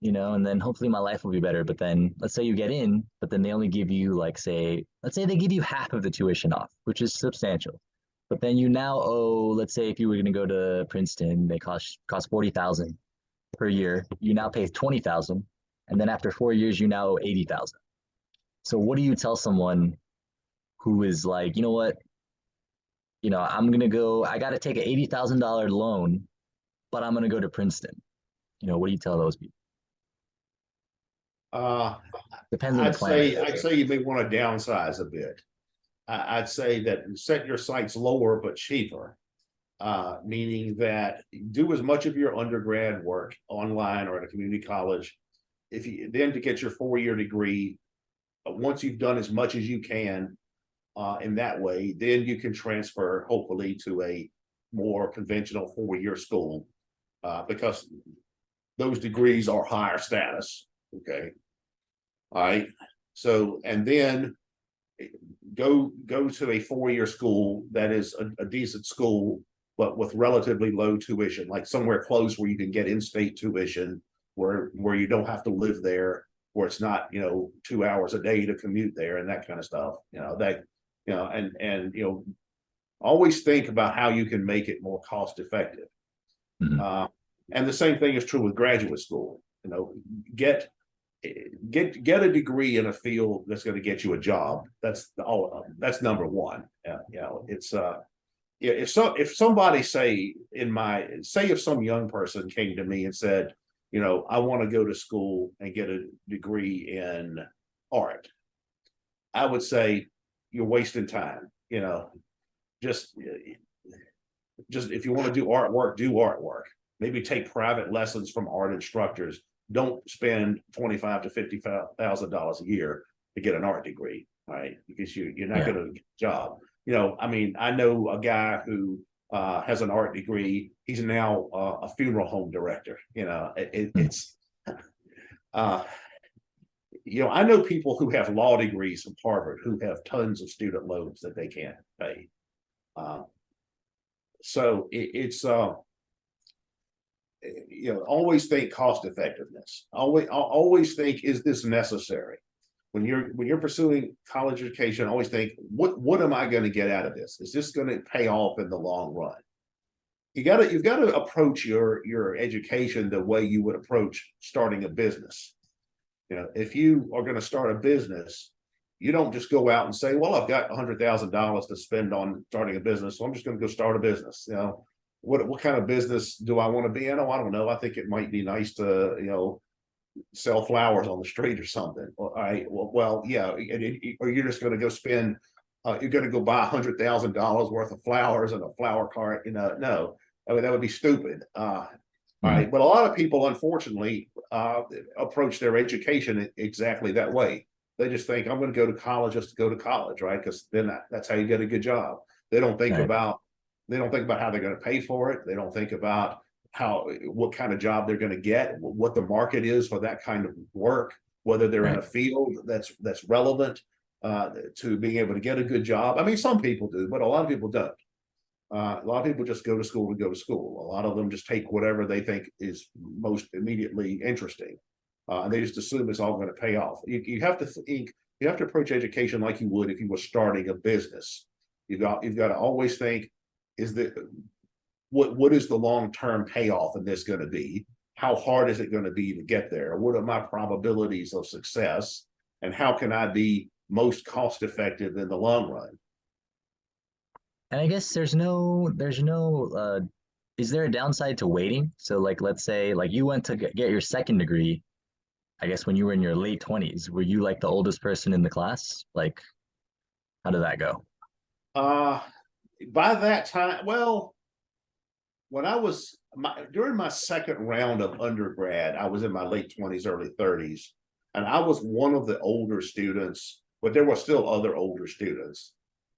and then hopefully my life will be better. But then let's say you get in, but then they only give you like say, let's say they give you half of the tuition off, which is substantial. But then you now owe, let's say if you were gonna go to Princeton, they cost 40,000 per year. You now pay 20,000, and then after 4 years, you now owe 80,000. So what do you tell someone who is like, you know what, I'm gonna go. I got to take an $80,000 loan, but I'm gonna go to Princeton. What do you tell those people? uh, Depends on the I'd climate. say I'd say you may want to downsize a bit. I'd say that set your sights lower but cheaper, meaning that do as much of your undergrad work online or at a community college. If you then to get your 4 year degree, once you've done as much as you can in that way, then you can transfer hopefully to a more conventional 4 year school because those degrees are higher status. Okay, all right. So and then go to a 4 year school that is a decent school, but with relatively low tuition, like somewhere close where you can get in-state tuition, where you don't have to live there, where it's not 2 hours a day to commute there and that kind of stuff. And always think about how you can make it more cost effective. Mhm. And the same thing is true with graduate school. Get a degree in a field that's going to get you a job. That's number one. It's if somebody if some young person came to me and said, I want to go to school and get a degree in art, I would say you're wasting time. Just if you want to do artwork, do artwork. Maybe take private lessons from art instructors. Don't spend $25,000 to $50,000 a year to get an art degree, right? Because you're not going to get a job. I know a guy who has an art degree. He's now a funeral home director. It's I know people who have law degrees from Harvard who have tons of student loans that they can't pay. So it's always think cost effectiveness. Always think, is this necessary? When you're pursuing college education, always think, what am I going to get out of this? Is this going to pay off in the long run? You've got to approach your education the way you would approach starting a business. If you are going to start a business, you don't just go out and say, well, I've got $100,000 to spend on starting a business, so I'm just going to go start a business. What kind of business do I want to be in? Oh, I don't know. I think it might be nice to, sell flowers on the street or something. Yeah. Or you're just going to go spend, you're going to go buy $100,000 worth of flowers in a flower cart. No, that would be stupid. All right. But a lot of people, unfortunately, approach their education exactly that way. They just think, I'm going to go to college just to go to college, right? Because then that's how you get a good job. They don't think Right. about how they're going to pay for it. They don't think about what kind of job they're going to get, what the market is for that kind of work, whether they're in Right. a field that's relevant. to being able to get a good job. I mean, some people do, but a lot of people don't. A lot of people just go to school to go to school. A lot of them just take whatever they think is most immediately interesting, and they just assume it's all going to pay off. You have to think, you have to approach education like you would if you were starting a business. You've got to always think, is that what is the long-term payoff in this going to be? How hard is it going to be to get there? What are my probabilities of success? And how can I be most cost effective in the long run? And I guess is there a downside to waiting? So like, let's say like you went to get your second degree, I guess when you were in your late 20s, were you like the oldest person in the class? Like, how did that go? Uh, by that time, well, when I was during my second round of undergrad, I was in my late 20s, early 30s, and I was one of the older students, but there were still other older students.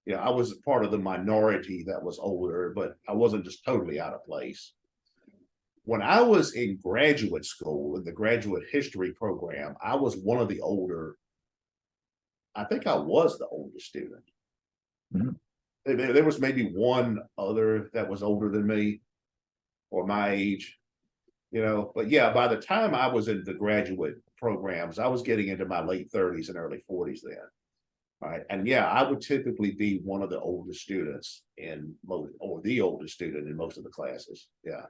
You know, I was part of the minority that was older, but I wasn't just totally out of place. When I was in graduate school in the graduate history program, I was one of the older. I think I was the oldest student. Mhm. There was maybe one other that was older than me or my age, you know. But yeah, by the time I was in the graduate programs, I was getting into my late 30s and early 40s then. All right. And yeah, I would typically be one of the oldest students in most, or the oldest student in most of the classes. Yeah.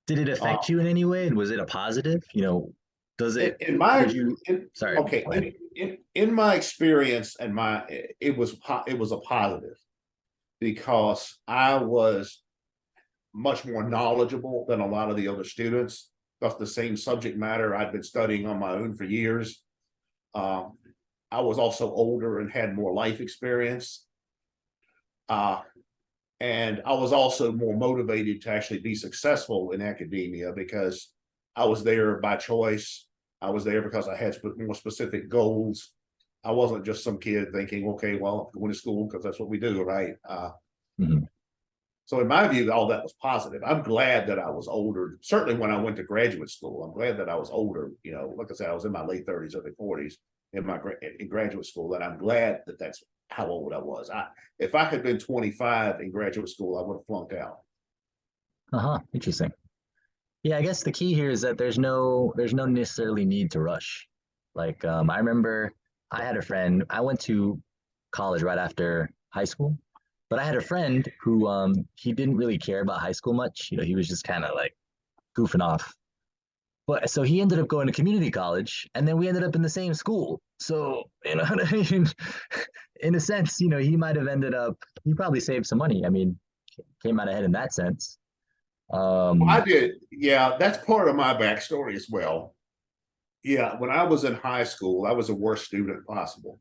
Did it Uh, affect you in any way? And was it a positive? You know, does it, in my did you, in, sorry, okay go ahead. in my experience and my it was a positive because I was much more knowledgeable than a lot of the other students. That's the same subject matter I'd been studying on my own for years. Um, I was also older and had more life experience. Uh, and I was also more motivated to actually be successful in academia because I was there by choice. I was there because I had more specific goals. I wasn't just some kid thinking, okay, well, I'm going to school because that's what we do, right? Mhm. So in my view, all that was positive. I'm glad that I was older. Certainly when I went to graduate school, I'm glad that I was older. You know, like I said, I was in my late 30s, early 40s in graduate school, and I'm glad that that's how old I was. If I had been 25 in graduate school, I would have flunked out. Uh-huh. Interesting. Yeah, I guess the key here is that there's no necessarily need to rush. Like I remember I had a friend, I went to college right after high school, but I had a friend who he didn't really care about high school much. You know, he was just kind of like goofing off. But so he ended up going to community college and then we ended up in the same school. So, you know what I mean? In a sense, you know, he might have ended up he probably saved some money. I mean, came out ahead in that sense. I Um, did. Yeah, that's part of my backstory as well. Yeah, when I was in high school, I was the worst student possible.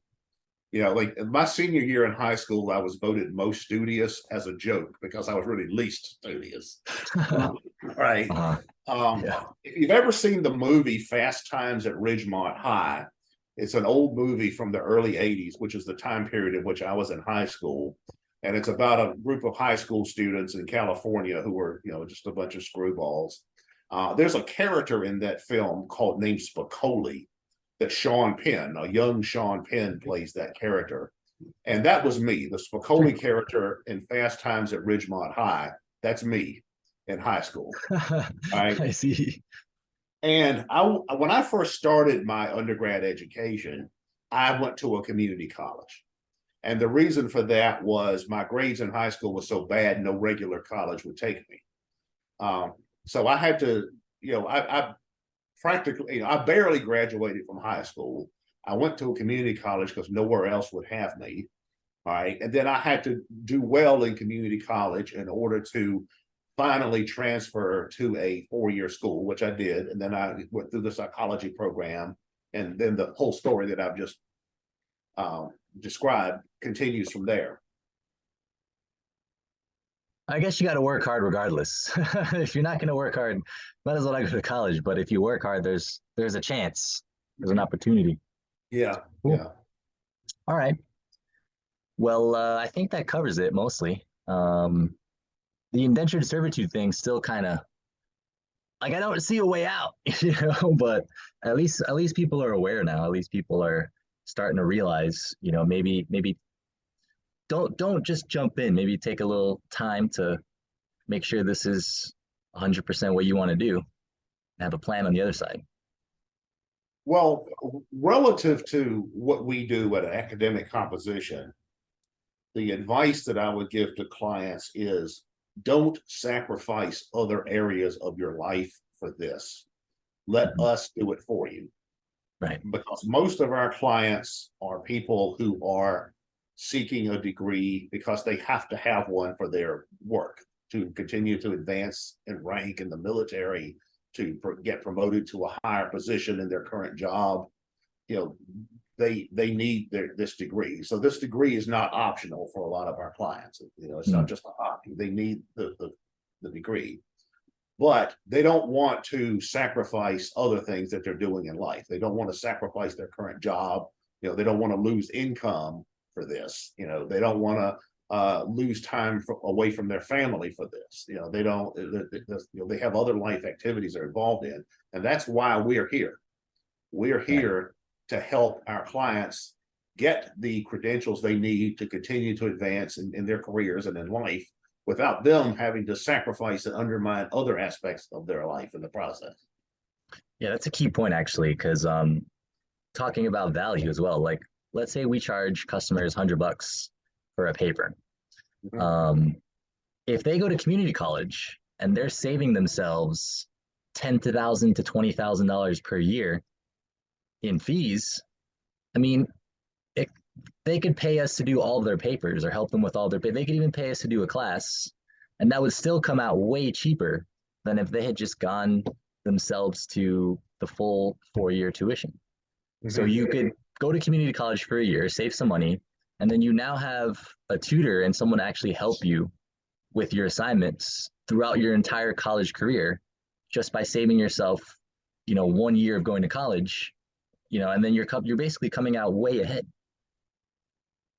You know, like my senior year in high school, I was voted most studious as a joke because I was really least studious. Right. uh, yeah. If you've ever seen the movie Fast Times at Ridgemont High, it's an old movie from the early 80s, which is the time period in which I was in high school. And it's about a group of high school students in California who were, you know, just a bunch of screwballs. There's a character in that film called named Spicoli that Sean Penn, a young Sean Penn, plays that character. And that was me, the Spicoli character in Fast Times at Ridgemont High. That's me in high school. Right. I see. And when I first started my undergrad education, I went to a community college. And the reason for that was my grades in high school were so bad, no regular college would take me. So I had to, you know, I practically, you know, I barely graduated from high school. I went to a community college because nowhere else would have me. All right. And then I had to do well in community college in order to finally transfer to a 4-year school, which I did. And then I went through the psychology program. And then the whole story that I've just described continues from there. I guess you got to work hard regardless. If you're not going to work hard, might as well not go to college. But if you work hard, there's a chance, there's an opportunity. Yeah. Cool. Yeah. All right. Well, I think that covers it mostly. The indentured servitude thing still kind of like I don't see a way out, you know. But at least people are aware now. At least people are starting to realize, maybe don't just jump in. Maybe take a little time to make sure this is 100% what you want to do and have a plan on the other side. Well, relative to what we do at an academic composition, the advice that I would give to clients is don't sacrifice other areas of your life for this. Let Mhm. us do it for you. Right. Because most of our clients are people who are seeking a degree because they have to have one for their work to continue to advance in rank in the military, to get promoted to a higher position in their current job. You know, they need this degree. So this degree is not optional for a lot of our clients. It's not Mm. just a hobby. They need the degree, but they don't want to sacrifice other things that they're doing in life. They don't want to sacrifice their current job. They don't want to lose income for this. They don't want to lose time away from their family for this. They don't. They have other life activities they're involved in, and that's why we're here. We're Right. here to help our clients get the credentials they need to continue to advance in their careers and in life without them having to sacrifice and undermine other aspects of their life in the process. Yeah, that's a key point actually, because talking about value as well. Like, let's say we charge customers $100 for a paper. Mhm. Um, if they go to community college and they're saving themselves $10,000 to $20,000 per year in fees, I mean, it, they could pay us to do all of their papers or help them with all their. They could even pay us to do a class, and that would still come out way cheaper than if they had just gone themselves to the full 4-year tuition. So Mhm. you could go to community college for a year, save some money, and then you now have a tutor and someone to actually help you with your assignments throughout your entire college career just by saving yourself, 1 year of going to college, and then you're basically coming out way ahead.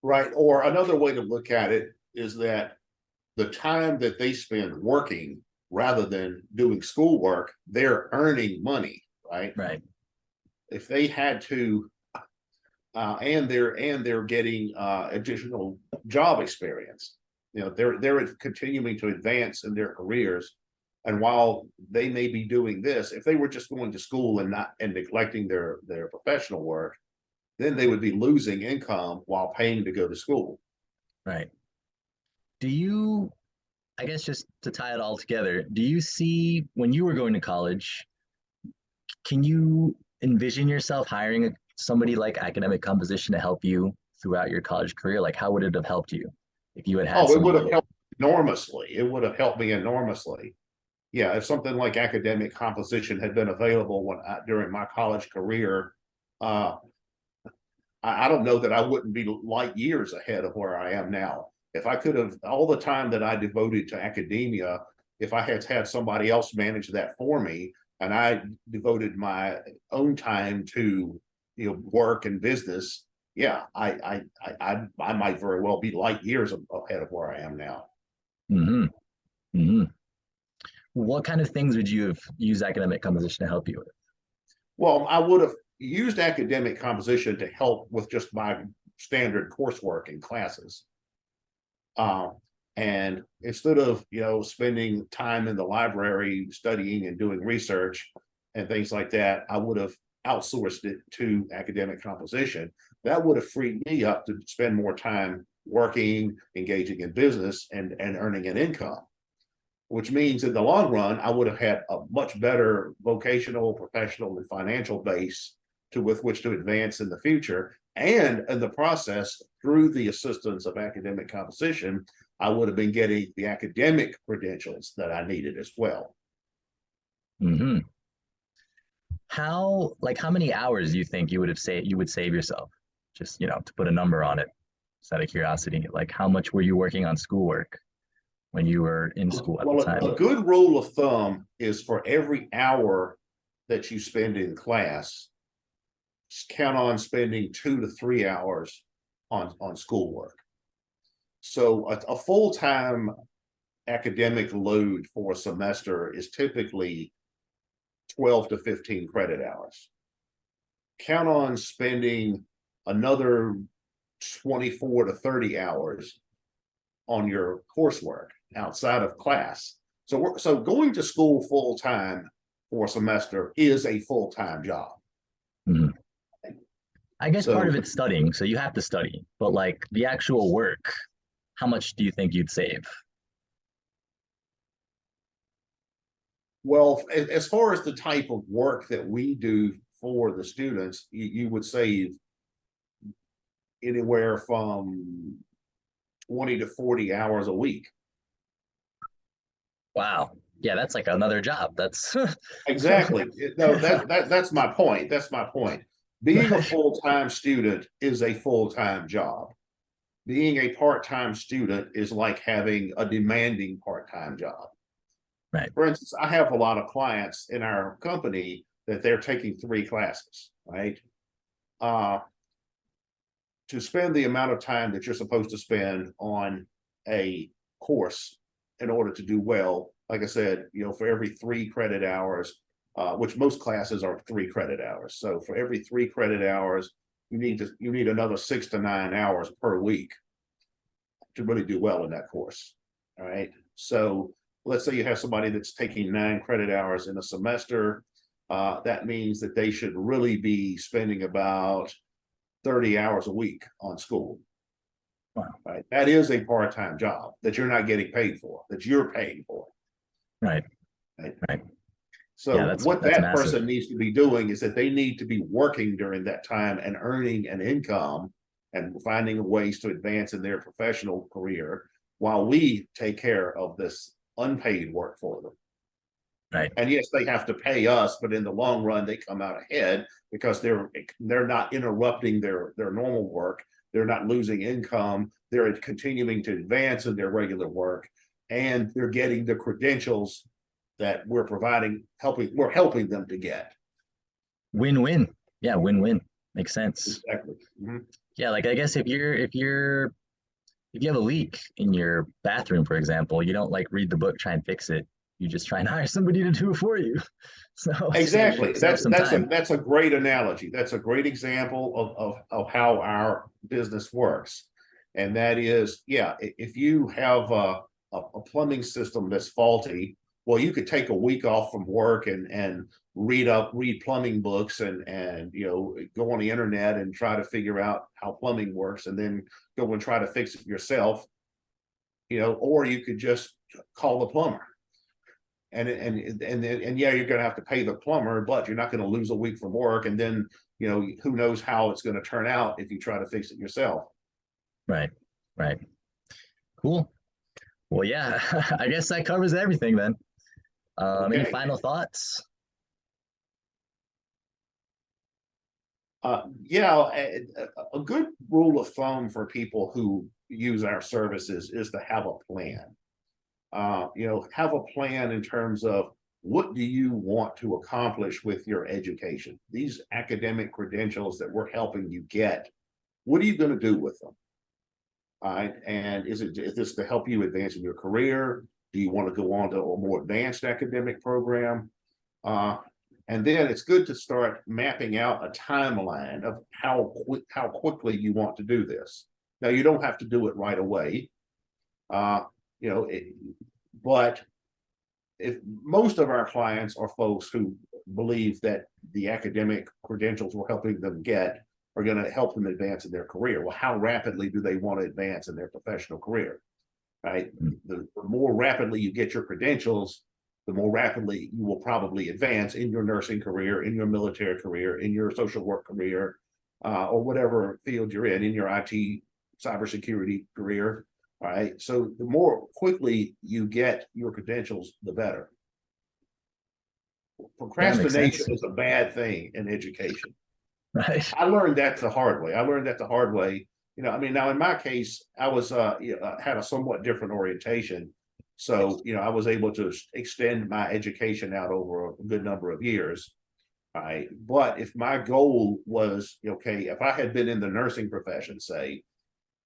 Right. Or another way to look at it is that the time that they spend working rather than doing schoolwork, they're earning money, right? Right. If they had to, and they're getting additional job experience. They're continuing to advance in their careers, and while they may be doing this, if they were just going to school and neglecting their professional work, then they would be losing income while paying to go to school. Right. Do you, I guess just to tie it all together, do you see when you were going to college, can you envision yourself hiring somebody like academic composition to help you throughout your college career? Like, how would it have helped you if you had had Oh, it would somebody? have helped enormously. It would have helped me enormously. Yeah, if something like academic composition had been available during my college career, uh, I don't know that I wouldn't be light years ahead of where I am now. If I could have all the time that I devoted to academia, if I had had somebody else manage that for me, and I devoted my own time to work and business, yeah, I might very well be light years ahead of where I am now. Mm-hmm. Mm-hmm. What kind of things would you have used academic composition to help you with? Well, I would have used academic composition to help with just my standard coursework in classes. And instead of spending time in the library studying and doing research and things like that, I would have outsourced it to academic composition. That would have freed me up to spend more time working, engaging in business, and earning an income. Which means in the long run, I would have had a much better vocational, professional, and financial base with which to advance in the future. And in the process, through the assistance of academic composition, I would have been getting the academic credentials that I needed as well. Mm-hmm. How many hours do you think you would save yourself? Just, to put a number on it, just out of curiosity. Like, how much were you working on schoolwork when you were in school at the Well, time? a good rule of thumb is for every hour that you spend in class, count on spending 2 to 3 hours on schoolwork. So a full-time academic load for a semester is typically 12 to 15 credit hours. Count on spending another 24 to 30 hours on your coursework outside of class. So going to school full time for a semester is a full-time job. Mhm. I guess part So, of it's studying, so you have to study, but like the actual work, how much do you think you'd save? well, as far as the type of work that we do for the students, you would save anywhere from 20 to 40 hours a week. Wow. Yeah, that's like another job. That's Exactly. No, that's my point. That's my point. Being a full-time student is a full-time job. Being a part-time student is like having a demanding part-time job. right. For instance, I have a lot of clients in our company that they're taking 3 classes, right? Uh, to spend the amount of time that you're supposed to spend on a course in order to do well, like I said, for every 3 credit hours, which most classes are 3 credit hours. So for every 3 credit hours, you need another 6 to 9 hours per week to really do well in that course. All right. So let's say you have somebody that's taking 9 credit hours in a semester. That means that they should really be spending about 30 hours a week on school. Wow. Right. That is a part-time job that you're not getting paid for, that you're paying for. Right. Right. Right. Yeah, So what that's that massive. person needs to be doing is that they need to be working during that time and earning an income and finding ways to advance in their professional career while we take care of this unpaid work for them. Right. And yes, they have to pay us, but in the long run, they come out ahead because they're not interrupting their normal work. They're not losing income. They're continuing to advance in their regular work, and they're getting the credentials that we're helping them to get. Win-win. Yeah, win-win. Makes sense. Exactly. Mm-hmm. Yeah, like I guess if you have a leak in your bathroom, for example, you don't like read the book, try and fix it. You just try and hire somebody to do it for you. So Exactly. save some time. That's a great analogy. That's a great example of how our business works. And that is, yeah, if you have a plumbing system that's faulty, well, you could take a week off from work and read plumbing books and go on the internet and try to figure out how plumbing works and then go and try to fix it yourself, or you could just call the plumber. And yeah, you're going to have to pay the plumber, but you're not going to lose a week from work. And then, who knows how it's going to turn out if you try to fix it yourself. Right. Right. Cool. Well, yeah, I guess that covers everything then. Any Okay. final thoughts? Yeah, a good rule of thumb for people who use our services is to have a plan. Have a plan in terms of what do you want to accomplish with your education? These academic credentials that we're helping you get, what are you going to do with them? All right. And is this to help you advance in your career? Do you want to go on to a more advanced academic program? And then it's good to start mapping out a timeline of how quickly you want to do this. Now, you don't have to do it right away. But if most of our clients are folks who believe that the academic credentials we're helping them get are going to help them advance in their career. Well, how rapidly do they want to advance in their professional career? Right? The more rapidly you get your credentials, the more rapidly you will probably advance in your nursing career, in your military career, in your social work career, or whatever field you're in your IT cybersecurity career. All right. So the more quickly you get your credentials, the better. Yeah, makes Procrastination sense. is a bad thing in education. Right. I learned that the hard way. Now in my case, I was had a somewhat different orientation. So, I was able to extend my education out over a good number of years. Right. But if my goal was, okay, if I had been in the nursing profession, say,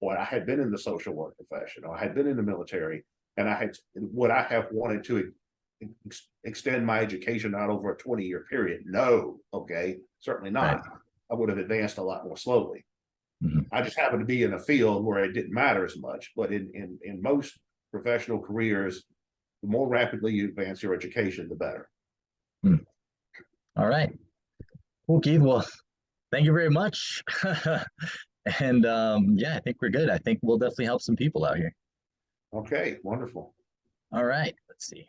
or I had been in the social work profession, or I had been in the military, and would I have wanted to extend my education out over a 20-year period? No. Okay. Certainly Right. not. I would have advanced a lot more slowly. Mhm. I just happened to be in a field where it didn't matter as much. But in most professional careers, the more rapidly you advance your education, the better. All right. Cool, Keith. Well, thank you very much. And yeah, I think we're good. I think we'll definitely help some people out here. Okay, wonderful. All right. Let's see.